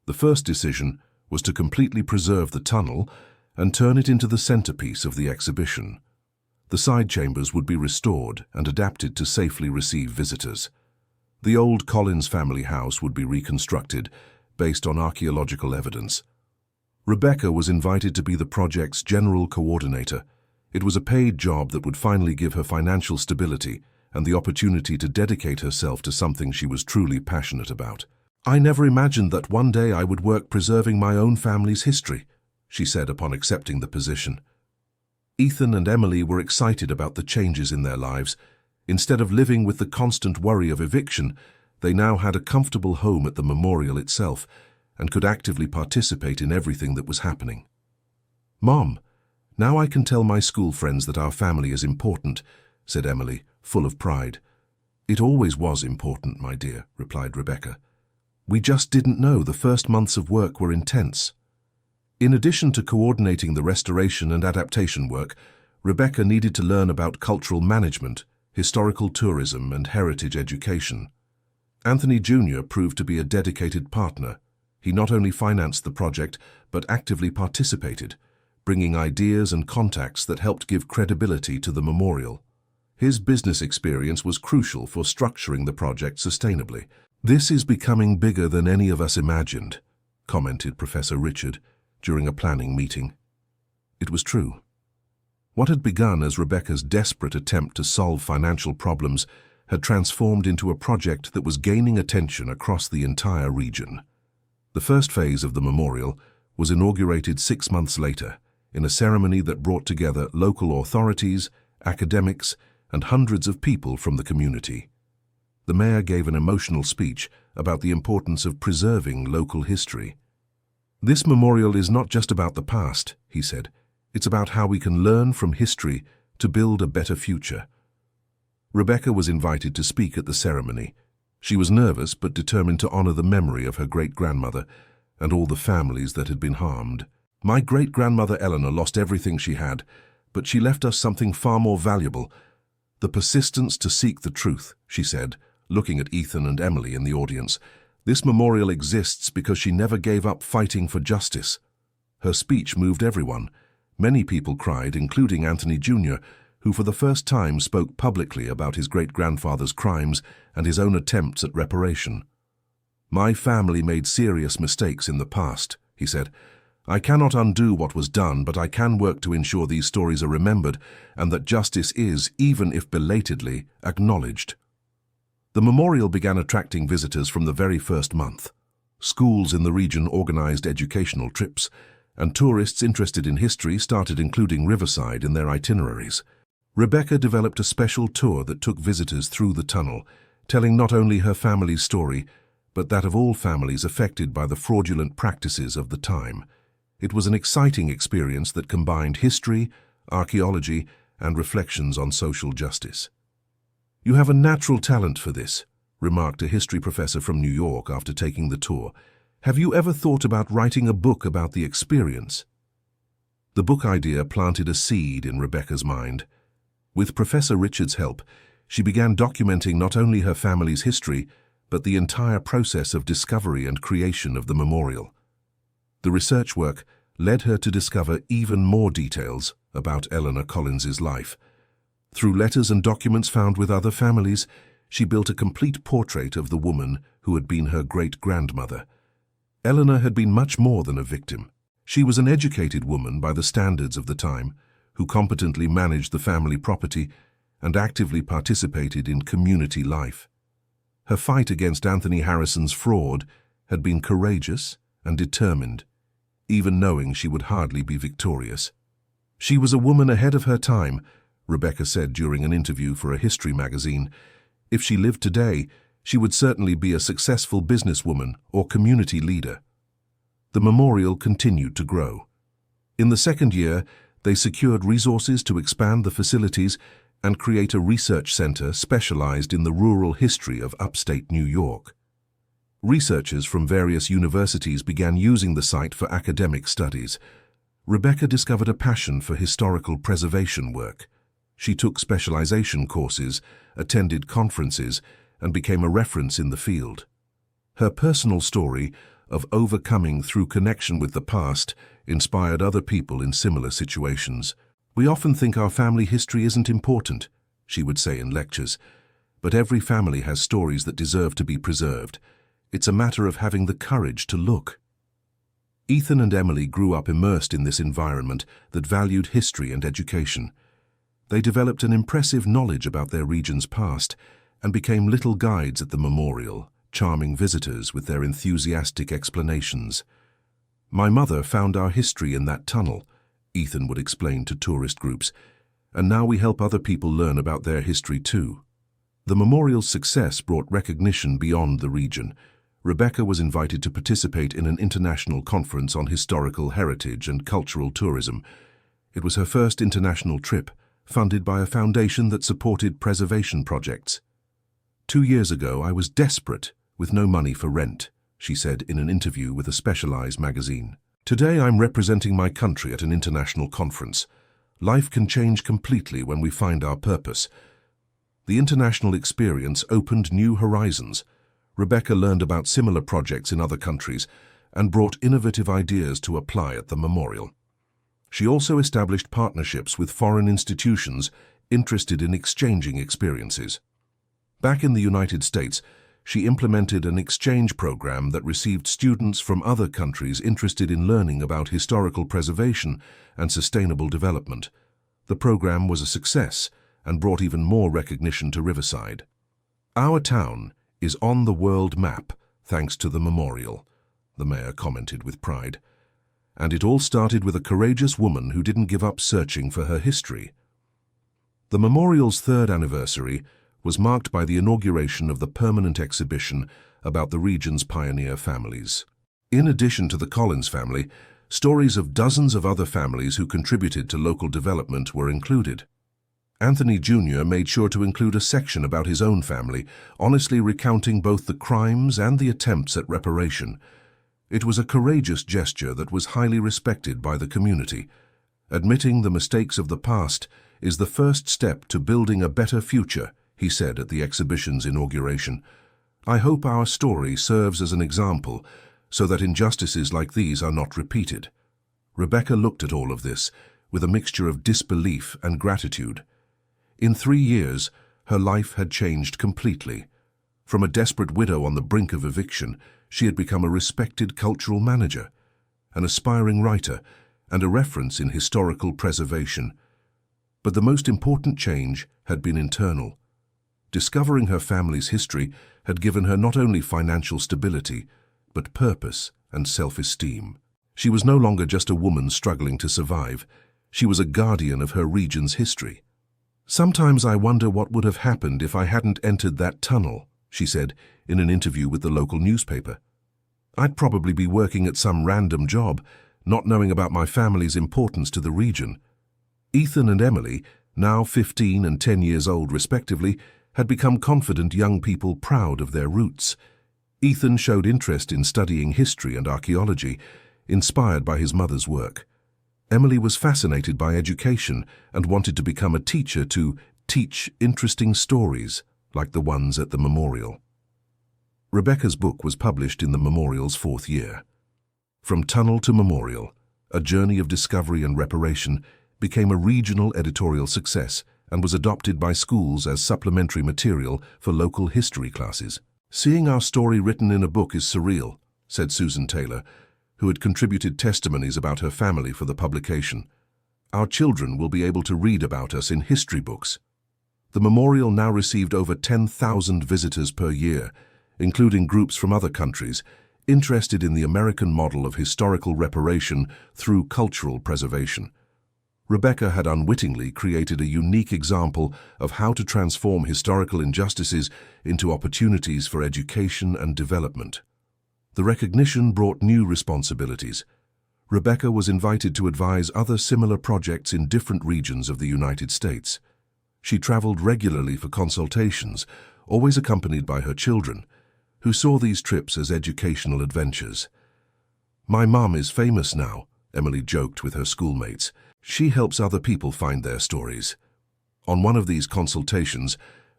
The first decision was to completely preserve the tunnel and turn it into the centerpiece of the exhibition. The side chambers would be restored and adapted to safely receive visitors. The old Collins family house would be reconstructed based on archaeological evidence. Rebecca was invited to be the project's general coordinator. It was a paid job that would finally give her financial stability and the opportunity to dedicate herself to something she was truly passionate about. "I never imagined that one day I would work preserving my own family's history," she said upon accepting the position. Ethan and Emily were excited about the changes in their lives. Instead of living with the constant worry of eviction, they now had a comfortable home at the memorial itself and could actively participate in everything that was happening. "Mom, now I can tell my school friends that our family is important," said Emily, full of pride. "It always was important, my dear," replied Rebecca. "We just didn't know the first months of work were intense." In addition to coordinating the restoration and adaptation work, Rebecca needed to learn about cultural management, historical tourism, and heritage education. Anthony Jr. proved to be a dedicated partner. He not only financed the project, but actively participated, bringing ideas and contacts that helped give credibility to the memorial. His business experience was crucial for structuring the project sustainably. "This is becoming bigger than any of us imagined," commented Professor Richard during a planning meeting. It was true. What had begun as Rebecca's desperate attempt to solve financial problems had transformed into a project that was gaining attention across the entire region. The first phase of the memorial was inaugurated 6 months later, in a ceremony that brought together local authorities, academics, and hundreds of people from the community. The mayor gave an emotional speech about the importance of preserving local history. "This memorial is not just about the past," he said. "It's about how we can learn from history to build a better future." Rebecca was invited to speak at the ceremony. She was nervous but determined to honor the memory of her great-grandmother and all the families that had been harmed. "My great-grandmother Eleanor lost everything she had, but she left us something far more valuable: the persistence to seek the truth," she said, looking at Ethan and Emily in the audience. "This memorial exists because she never gave up fighting for justice." Her speech moved everyone. Many people cried, including Anthony Jr., who for the first time spoke publicly about his great-grandfather's crimes and his own attempts at reparation. "My family made serious mistakes in the past," he said. "I cannot undo what was done, but I can work to ensure these stories are remembered and that justice is, even if belatedly, acknowledged." The memorial began attracting visitors from the very first month. Schools in the region organized educational trips, and tourists interested in history started including Riverside in their itineraries. Rebecca developed a special tour that took visitors through the tunnel, telling not only her family's story, but that of all families affected by the fraudulent practices of the time. It was an exciting experience that combined history, archaeology, and reflections on social justice. "You have a natural talent for this," remarked a history professor from New York after taking the tour. "Have you ever thought about writing a book about the experience?" The book idea planted a seed in Rebecca's mind. With Professor Richard's help, she began documenting not only her family's history, but the entire process of discovery and creation of the memorial. The research work led her to discover even more details about Eleanor Collins's life. Through letters and documents found with other families, she built a complete portrait of the woman who had been her great-grandmother. Eleanor had been much more than a victim. She was an educated woman by the standards of the time, who competently managed the family property and actively participated in community life. Her fight against Anthony Harrison's fraud had been courageous and determined, even knowing she would hardly be victorious. "She was a woman ahead of her time," Rebecca said during an interview for a history magazine. "If she lived today, she would certainly be a successful businesswoman or community leader." The memorial continued to grow. In the second year, they secured resources to expand the facilities and create a research center specialized in the rural history of upstate New York. Researchers from various universities began using the site for academic studies. Rebecca discovered a passion for historical preservation work. She took specialization courses, attended conferences, and became a reference in the field. Her personal story of overcoming through connection with the past inspired other people in similar situations. "We often think our family history isn't important," she would say in lectures, "but every family has stories that deserve to be preserved. It's a matter of having the courage to look." Ethan and Emily grew up immersed in this environment that valued history and education. They developed an impressive knowledge about their region's past and became little guides at the memorial, charming visitors with their enthusiastic explanations. "My mother found our history in that tunnel," Ethan would explain to tourist groups, "and now we help other people learn about their history too." The memorial's success brought recognition beyond the region. Rebecca was invited to participate in an international conference on historical heritage and cultural tourism. It was her first international trip, funded by a foundation that supported preservation projects. "2 years ago, I was desperate, with no money for rent," she said in an interview with a specialized magazine. "Today I'm representing my country at an international conference. Life can change completely when we find our purpose." The international experience opened new horizons. Rebecca learned about similar projects in other countries and brought innovative ideas to apply at the memorial. She also established partnerships with foreign institutions interested in exchanging experiences. Back in the United States, she implemented an exchange program that received students from other countries interested in learning about historical preservation and sustainable development. The program was a success and brought even more recognition to Riverside. "Our town is on the world map thanks to the memorial," the mayor commented with pride. "And it all started with a courageous woman who didn't give up searching for her history." The memorial's third anniversary was marked by the inauguration of the permanent exhibition about the region's pioneer families. In addition to the Collins family, stories of dozens of other families who contributed to local development were included. Anthony Jr. made sure to include a section about his own family, honestly recounting both the crimes and the attempts at reparation. It was a courageous gesture that was highly respected by the community. "Admitting the mistakes of the past is the first step to building a better future," he said at the exhibition's inauguration. "I hope our story serves as an example so that injustices like these are not repeated." Rebecca looked at all of this with a mixture of disbelief and gratitude. In 3 years, her life had changed completely. From a desperate widow on the brink of eviction, she had become a respected cultural manager, an aspiring writer, and a reference in historical preservation. But the most important change had been internal. Discovering her family's history had given her not only financial stability, but purpose and self-esteem. She was no longer just a woman struggling to survive. She was a guardian of her region's history. "Sometimes I wonder what would have happened if I hadn't entered that tunnel," she said in an interview with the local newspaper. "I'd probably be working at some random job, not knowing about my family's importance to the region." Ethan and Emily, now 15 and 10 years old respectively, had become confident young people proud of their roots. Ethan showed interest in studying history and archaeology, inspired by his mother's work. Emily was fascinated by education and wanted to become a teacher to teach interesting stories like the ones at the memorial. Rebecca's book was published in the memorial's 4th year. From Tunnel to Memorial, A Journey of Discovery and Reparation became a regional editorial success and was adopted by schools as supplementary material for local history classes. "Seeing our story written in a book is surreal," said Susan Taylor, who had contributed testimonies about her family for the publication. "Our children will be able to read about us in history books." The memorial now received over 10,000 visitors per year, including groups from other countries, interested in the American model of historical reparation through cultural preservation. Rebecca had unwittingly created a unique example of how to transform historical injustices into opportunities for education and development. The recognition brought new responsibilities. Rebecca was invited to advise other similar projects in different regions of the United States. She traveled regularly for consultations, always accompanied by her children, who saw these trips as educational adventures. "My mom is famous now," Emily joked with her schoolmates. "She helps other people find their stories." On one of these consultations,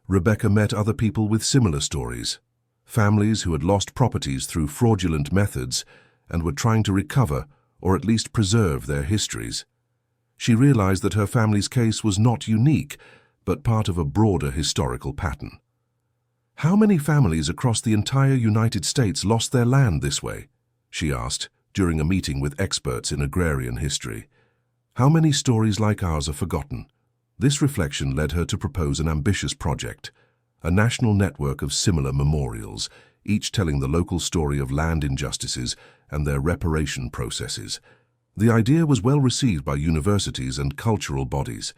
Rebecca met other people with similar stories, families who had lost properties through fraudulent methods and were trying to recover or at least preserve their histories. She realized that her family's case was not unique, but part of a broader historical pattern. "How many families across the entire United States lost their land this way?" she asked during a meeting with experts in agrarian history. "How many stories like ours are forgotten?" This reflection led her to propose an ambitious project, a national network of similar memorials, each telling the local story of land injustices and their reparation processes. The idea was well received by universities and cultural bodies.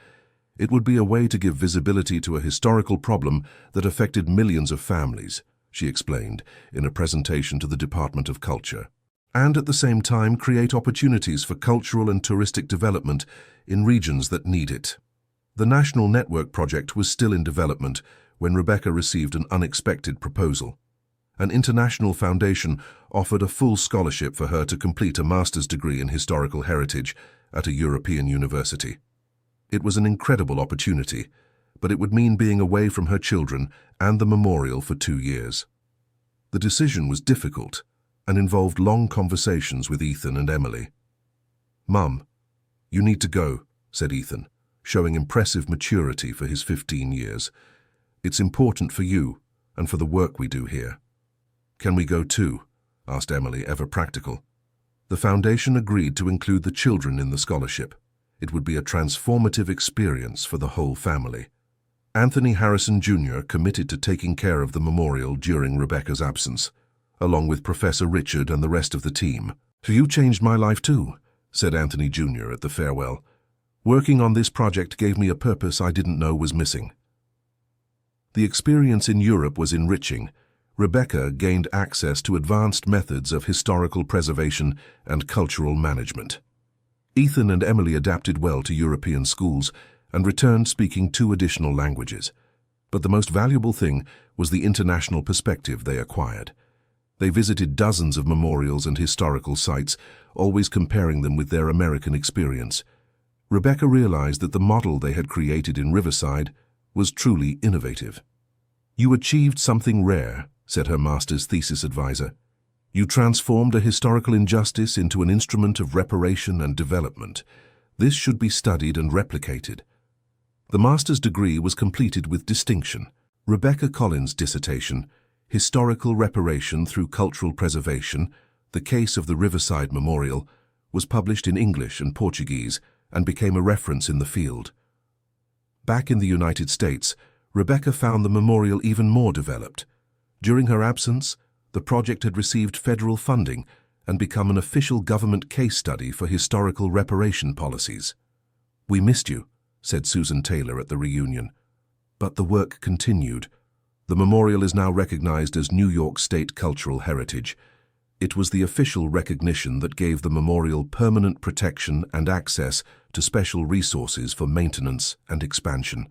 It would be a way to give visibility to a historical problem that affected millions of families, she explained in a presentation to the Department of Culture, and at the same time create opportunities for cultural and touristic development in regions that need it. The National Network project was still in development when Rebecca received an unexpected proposal. An international foundation offered a full scholarship for her to complete a master's degree in historical heritage at a European university. It was an incredible opportunity, but it would mean being away from her children and the memorial for 2 years. The decision was difficult and involved long conversations with Ethan and Emily. "Mum, you need to go," said Ethan, showing impressive maturity for his 15 years. "It's important for you and for the work we do here." "Can we go too?" asked Emily, ever practical. The foundation agreed to include the children in the scholarship. It would be a transformative experience for the whole family. Anthony Harrison Jr. committed to taking care of the memorial during Rebecca's absence, along with Professor Richard and the rest of the team. "You changed my life too," said Anthony Jr. at the farewell. "Working on this project gave me a purpose I didn't know was missing." The experience in Europe was enriching. Rebecca gained access to advanced methods of historical preservation and cultural management. Ethan and Emily adapted well to European schools and returned speaking 2 additional languages. But the most valuable thing was the international perspective they acquired. They visited dozens of memorials and historical sites, always comparing them with their American experience. Rebecca realized that the model they had created in Riverside was truly innovative. "You achieved something rare," said her master's thesis advisor. "You transformed a historical injustice into an instrument of reparation and development. This should be studied and replicated." The master's degree was completed with distinction. Rebecca Collins' dissertation, Historical Reparation Through Cultural Preservation, The Case of the Riverside Memorial, was published in English and Portuguese and became a reference in the field. Back in the United States, Rebecca found the memorial even more developed. During her absence, the project had received federal funding and become an official government case study for historical reparation policies. "We missed you," said Susan Taylor at the reunion. But the work continued. The memorial is now recognized as New York State Cultural Heritage. It was the official recognition that gave the memorial permanent protection and access to special resources for maintenance and expansion.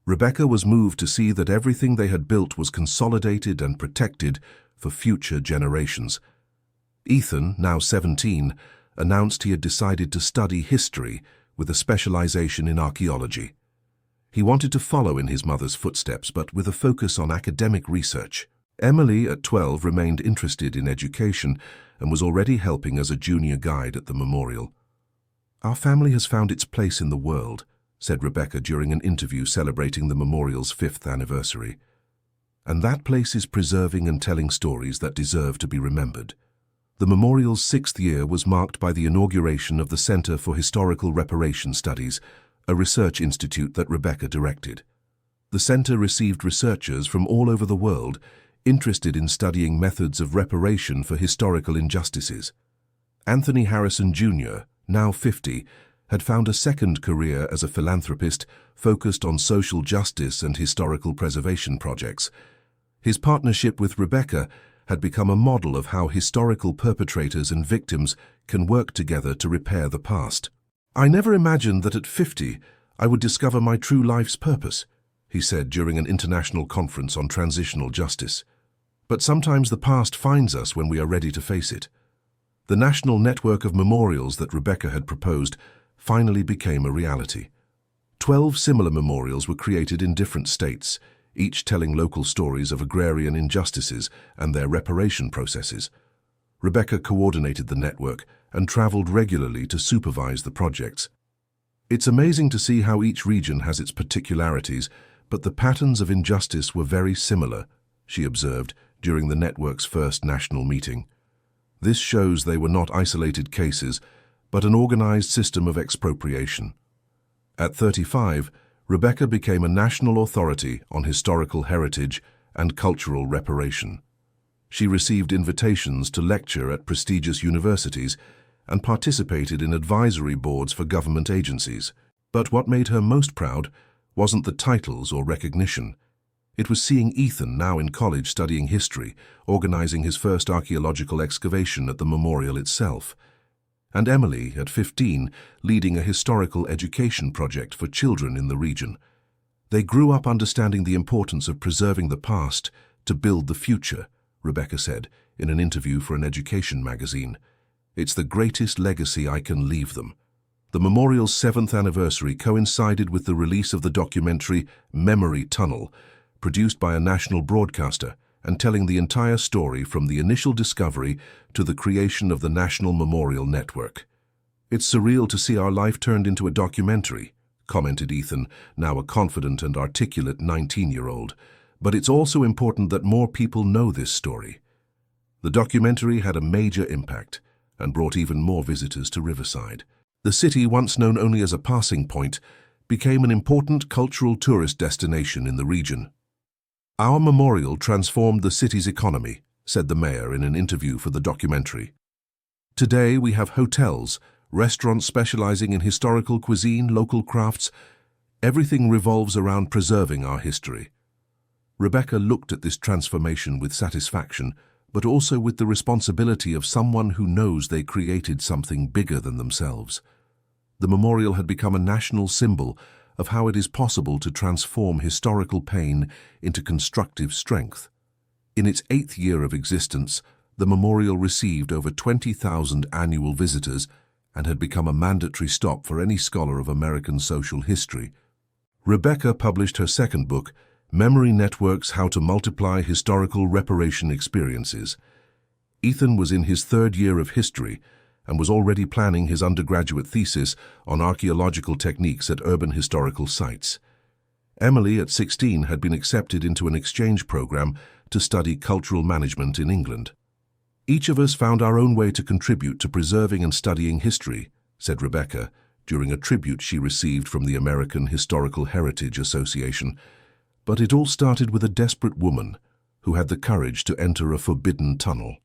Rebecca was moved to see that everything they had built was consolidated and protected for future generations. Ethan, now 17, announced he had decided to study history with a specialization in archaeology. He wanted to follow in his mother's footsteps, but with a focus on academic research. Emily, at 12, remained interested in education and was already helping as a junior guide at the memorial. "Our family has found its place in the world," said Rebecca during an interview celebrating the memorial's 5th anniversary. "And that place is preserving and telling stories that deserve to be remembered." The memorial's 6th year was marked by the inauguration of the Center for Historical Reparation Studies, a research institute that Rebecca directed. The center received researchers from all over the world interested in studying methods of reparation for historical injustices. Anthony Harrison Jr., now 50, had found a second career as a philanthropist focused on social justice and historical preservation projects. His partnership with Rebecca had become a model of how historical perpetrators and victims can work together to repair the past. "I never imagined that at 50 I would discover my true life's purpose," he said during an international conference on transitional justice. "But sometimes the past finds us when we are ready to face it." The national network of memorials that Rebecca had proposed finally became a reality. 12 similar memorials were created in different states, each telling local stories of agrarian injustices and their reparation processes. Rebecca coordinated the network and traveled regularly to supervise the projects. "It's amazing to see how each region has its particularities, but the patterns of injustice were very similar," she observed during the network's first national meeting. "This shows they were not isolated cases, but an organized system of expropriation." At 35, Rebecca became a national authority on historical heritage and cultural reparation. She received invitations to lecture at prestigious universities and participated in advisory boards for government agencies. But what made her most proud wasn't the titles or recognition. It was seeing Ethan, now in college studying history, organizing his first archaeological excavation at the memorial itself. And Emily, at 15, leading a historical education project for children in the region. They grew up understanding the importance of preserving the past to build the future, Rebecca said in an interview for an education magazine. "It's the greatest legacy I can leave them." The memorial's 7th anniversary coincided with the release of the documentary Memory Tunnel, produced by a national broadcaster and telling the entire story from the initial discovery to the creation of the National Memorial Network. "It's surreal to see our life turned into a documentary," commented Ethan, now a confident and articulate 19-year-old. "But it's also important that more people know this story." The documentary had a major impact and brought even more visitors to Riverside. The city, once known only as a passing point, became an important cultural tourist destination in the region. "Our memorial transformed the city's economy," said the mayor in an interview for the documentary. "Today we have hotels, restaurants specializing in historical cuisine, local crafts. Everything revolves around preserving our history." Rebecca looked at this transformation with satisfaction, but also with the responsibility of someone who knows they created something bigger than themselves. The memorial had become a national symbol of how it is possible to transform historical pain into constructive strength. In its 8th year of existence, the memorial received over 20,000 annual visitors and had become a mandatory stop for any scholar of American social history. Rebecca published her second book, Memory Networks: How to Multiply Historical Reparation Experiences. Ethan was in his 3rd year of history and was already planning his undergraduate thesis on archaeological techniques at urban historical sites. Emily, at 16, had been accepted into an exchange program to study cultural management in England. "Each of us found our own way to contribute to preserving and studying history," said Rebecca during a tribute she received from the American Historical Heritage Association. "But it all started with a desperate woman who had the courage to enter a forbidden tunnel."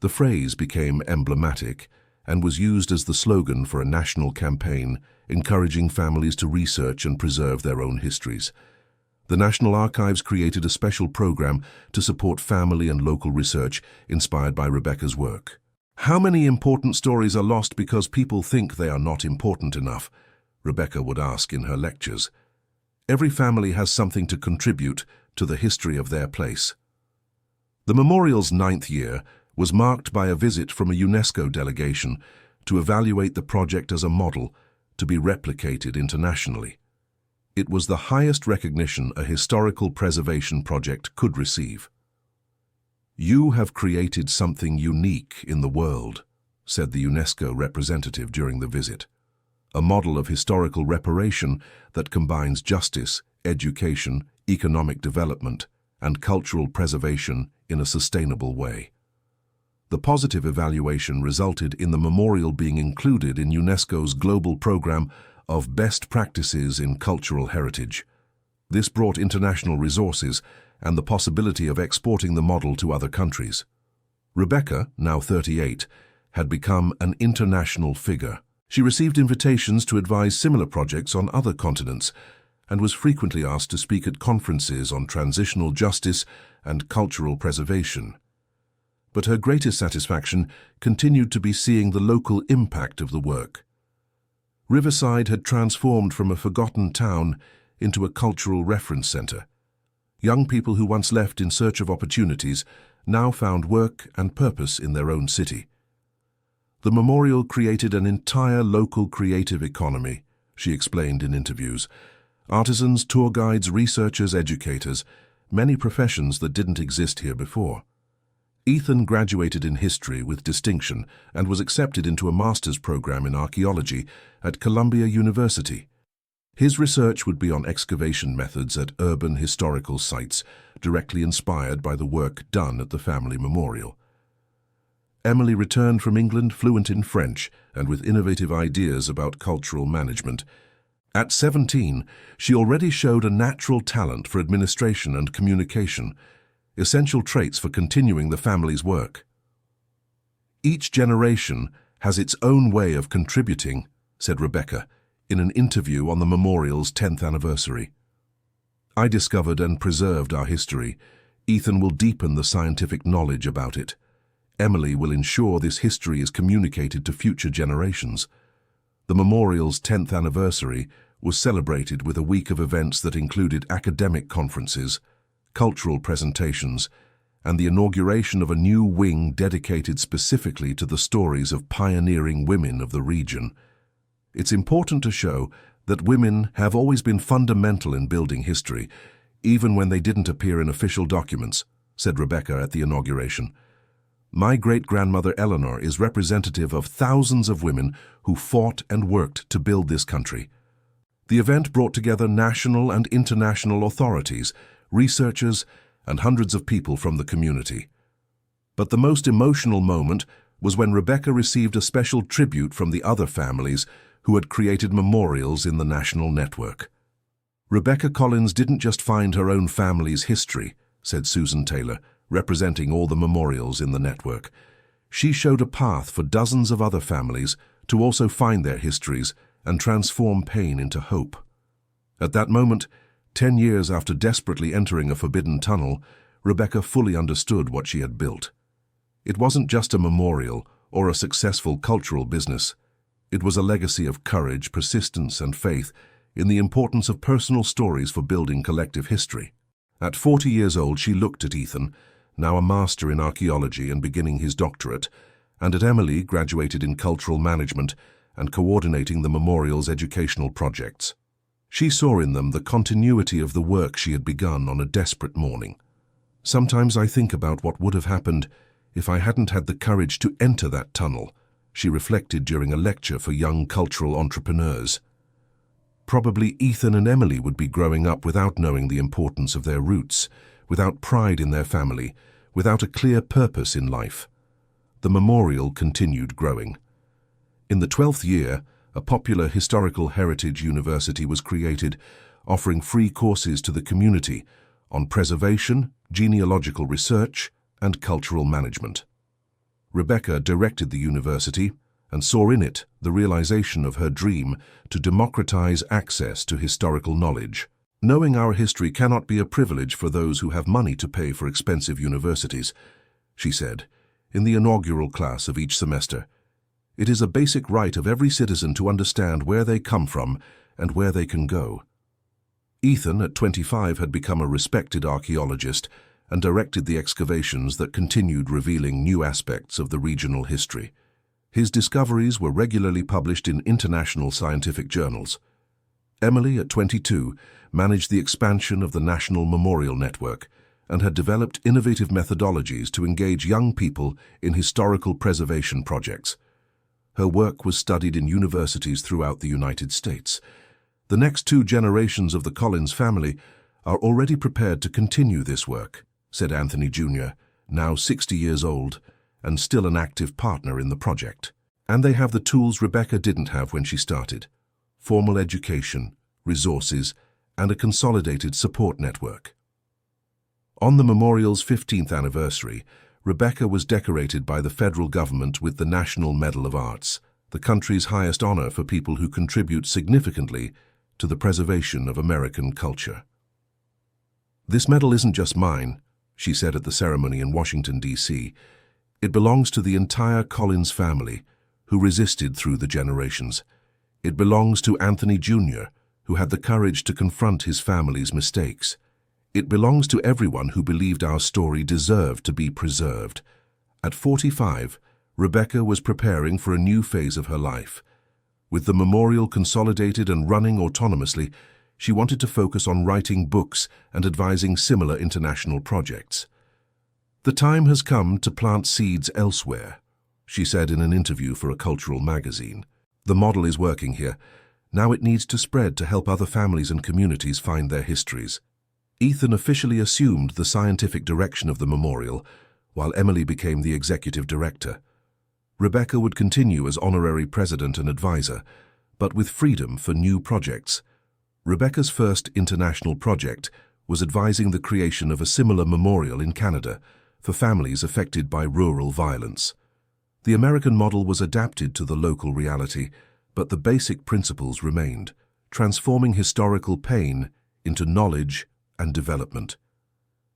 The phrase became emblematic and was used as the slogan for a national campaign encouraging families to research and preserve their own histories. The National Archives created a special program to support family and local research inspired by Rebecca's work. "How many important stories are lost because people think they are not important enough?" Rebecca would ask in her lectures. "Every family has something to contribute to the history of their place." The memorial's 9th year was marked by a visit from a UNESCO delegation to evaluate the project as a model to be replicated internationally. It was the highest recognition a historical preservation project could receive. "You have created something unique in the world," said the UNESCO representative during the visit. "A model of historical reparation that combines justice, education, economic development, and cultural preservation in a sustainable way." The positive evaluation resulted in the memorial being included in UNESCO's global program of best practices in cultural heritage. This brought international resources and the possibility of exporting the model to other countries. Rebecca, now 38, had become an international figure. She received invitations to advise similar projects on other continents and was frequently asked to speak at conferences on transitional justice and cultural preservation. But her greatest satisfaction continued to be seeing the local impact of the work. Riverside had transformed from a forgotten town into a cultural reference center. Young people who once left in search of opportunities now found work and purpose in their own city. "The memorial created an entire local creative economy," she explained in interviews. "Artisans, tour guides, researchers, educators, many professions that didn't exist here before." Ethan graduated in history with distinction and was accepted into a master's program in archaeology at Columbia University. His research would be on excavation methods at urban historical sites, directly inspired by the work done at the family memorial. Emily returned from England fluent in French and with innovative ideas about cultural management. At 17, she already showed a natural talent for administration and communication, essential traits for continuing the family's work. "Each generation has its own way of contributing," said Rebecca in an interview on the memorial's 10th anniversary. "I discovered and preserved our history. Ethan will deepen the scientific knowledge about it. Emily will ensure this history is communicated to future generations." The memorial's 10th anniversary was celebrated with a week of events that included academic conferences, cultural presentations, and the inauguration of a new wing dedicated specifically to the stories of pioneering women of the region. It's important to show that women have always been fundamental in building history, even when they didn't appear in official documents, said Rebecca at the inauguration. "My great-grandmother Eleanor is representative of thousands of women who fought and worked to build this country." The event brought together national and international authorities, researchers, and hundreds of people from the community. But the most emotional moment was when Rebecca received a special tribute from the other families who had created memorials in the national network. "Rebecca Collins didn't just find her own family's history," said Susan Taylor, representing all the memorials in the network. "She showed a path for dozens of other families to also find their histories and transform pain into hope." At that moment, 10 years after desperately entering a forbidden tunnel, Rebecca fully understood what she had built. It wasn't just a memorial or a successful cultural business. It was a legacy of courage, persistence, and faith in the importance of personal stories for building collective history. At 40 years old, she looked at Ethan, now a master in archaeology and beginning his doctorate, and at Emily, graduated in cultural management and coordinating the memorial's educational projects. She saw in them the continuity of the work she had begun on a desperate morning. "Sometimes I think about what would have happened if I hadn't had the courage to enter that tunnel," she reflected during a lecture for young cultural entrepreneurs. Probably Ethan and Emily would be growing up without knowing the importance of their roots, without pride in their family, without a clear purpose in life. The memorial continued growing. In the 12th year, a popular historical heritage university was created, offering free courses to the community on preservation, genealogical research, and cultural management. Rebecca directed the university and saw in it the realization of her dream to democratize access to historical knowledge. "Knowing our history cannot be a privilege for those who have money to pay for expensive universities," she said, in the inaugural class of each semester. "It is a basic right of every citizen to understand where they come from and where they can go." Ethan, at 25, had become a respected archaeologist and directed the excavations that continued revealing new aspects of the regional history. His discoveries were regularly published in international scientific journals. Emily, at 22, managed the expansion of the National Memorial Network and had developed innovative methodologies to engage young people in historical preservation projects. Her work was studied in universities throughout the United States. "The next 2 generations of the Collins family are already prepared to continue this work," said Anthony Jr., now 60 years old and still an active partner in the project. "And they have the tools Rebecca didn't have when she started: formal education, resources, and a consolidated support network." On the memorial's 15th anniversary, Rebecca was decorated by the federal government with the National Medal of Arts, the country's highest honor for people who contribute significantly to the preservation of American culture. "This medal isn't just mine," she said at the ceremony in Washington, D.C. "It belongs to the entire Collins family, who resisted through the generations. It belongs to Anthony Jr., who had the courage to confront his family's mistakes. It belongs to everyone who believed our story deserved to be preserved." At 45, Rebecca was preparing for a new phase of her life. With the memorial consolidated and running autonomously, she wanted to focus on writing books and advising similar international projects. "The time has come to plant seeds elsewhere," she said in an interview for a cultural magazine. "The model is working here. Now it needs to spread to help other families and communities find their histories." Ethan officially assumed the scientific direction of the memorial, while Emily became the executive director. Rebecca would continue as honorary president and advisor, but with freedom for new projects. Rebecca's first international project was advising the creation of a similar memorial in Canada for families affected by rural violence. The American model was adapted to the local reality, but the basic principles remained, transforming historical pain into knowledge and development.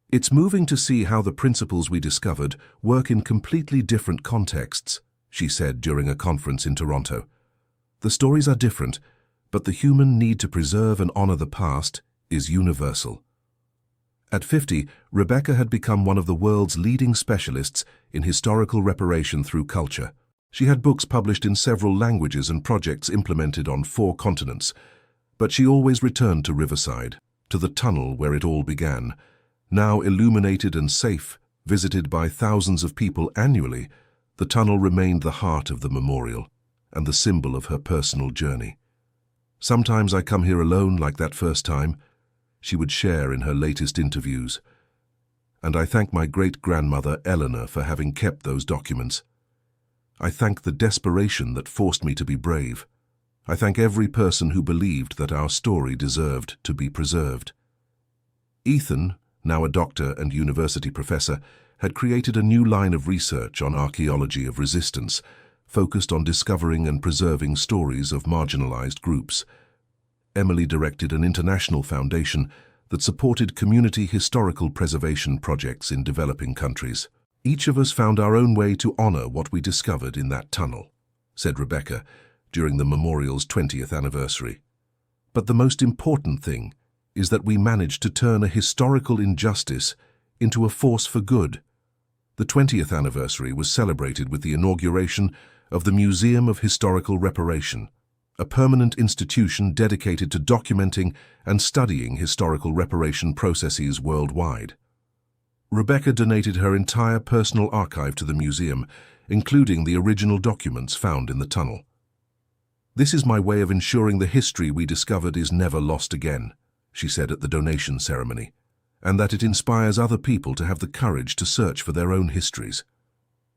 "It's moving to see how the principles we discovered work in completely different contexts," she said during a conference in Toronto. "The stories are different, but the human need to preserve and honor the past is universal." At 50, Rebecca had become one of the world's leading specialists in historical reparation through culture. She had books published in several languages and projects implemented on 4 continents, but she always returned to Riverside, to the tunnel where it all began. Now illuminated and safe, visited by thousands of people annually, the tunnel remained the heart of the memorial and the symbol of her personal journey. "Sometimes I come here alone like that first time," she would share in her latest interviews. "And I thank my great-grandmother Eleanor for having kept those documents. I thank the desperation that forced me to be brave. I thank every person who believed that our story deserved to be preserved." Ethan, now a doctor and university professor, had created a new line of research on archaeology of resistance, focused on discovering and preserving stories of marginalized groups. Emily directed an international foundation that supported community historical preservation projects in developing countries. "Each of us found our own way to honor what we discovered in that tunnel," said Rebecca during the memorial's 20th anniversary. "But the most important thing is that we managed to turn a historical injustice into a force for good." The 20th anniversary was celebrated with the inauguration of the Museum of Historical Reparation, a permanent institution dedicated to documenting and studying historical reparation processes worldwide. Rebecca donated her entire personal archive to the museum, including the original documents found in the tunnel. "This is my way of ensuring the history we discovered is never lost again," she said at the donation ceremony, "and that it inspires other people to have the courage to search for their own histories."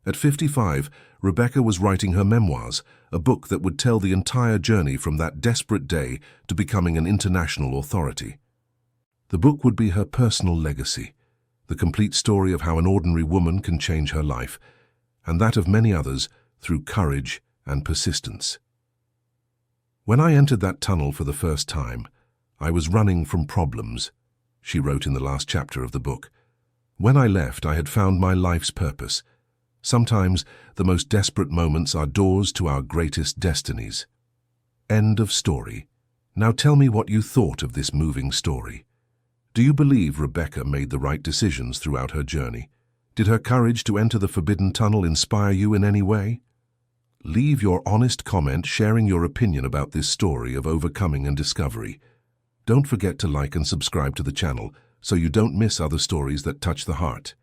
At 55, Rebecca was writing her memoirs, a book that would tell the entire journey from that desperate day to becoming an international authority. The book would be her personal legacy, the complete story of how an ordinary woman can change her life, and that of many others through courage and persistence. "When I entered that tunnel for the first time, I was running from problems," she wrote in the last chapter of the book. "When I left, I had found my life's purpose. Sometimes the most desperate moments are doors to our greatest destinies." End of story. Now tell me what you thought of this moving story. Do you believe Rebecca made the right decisions throughout her journey? Did her courage to enter the Forbidden Tunnel inspire you in any way? Leave your honest comment sharing your opinion about this story of overcoming and discovery. Don't forget to like and subscribe to the channel so you don't miss other stories that touch the heart.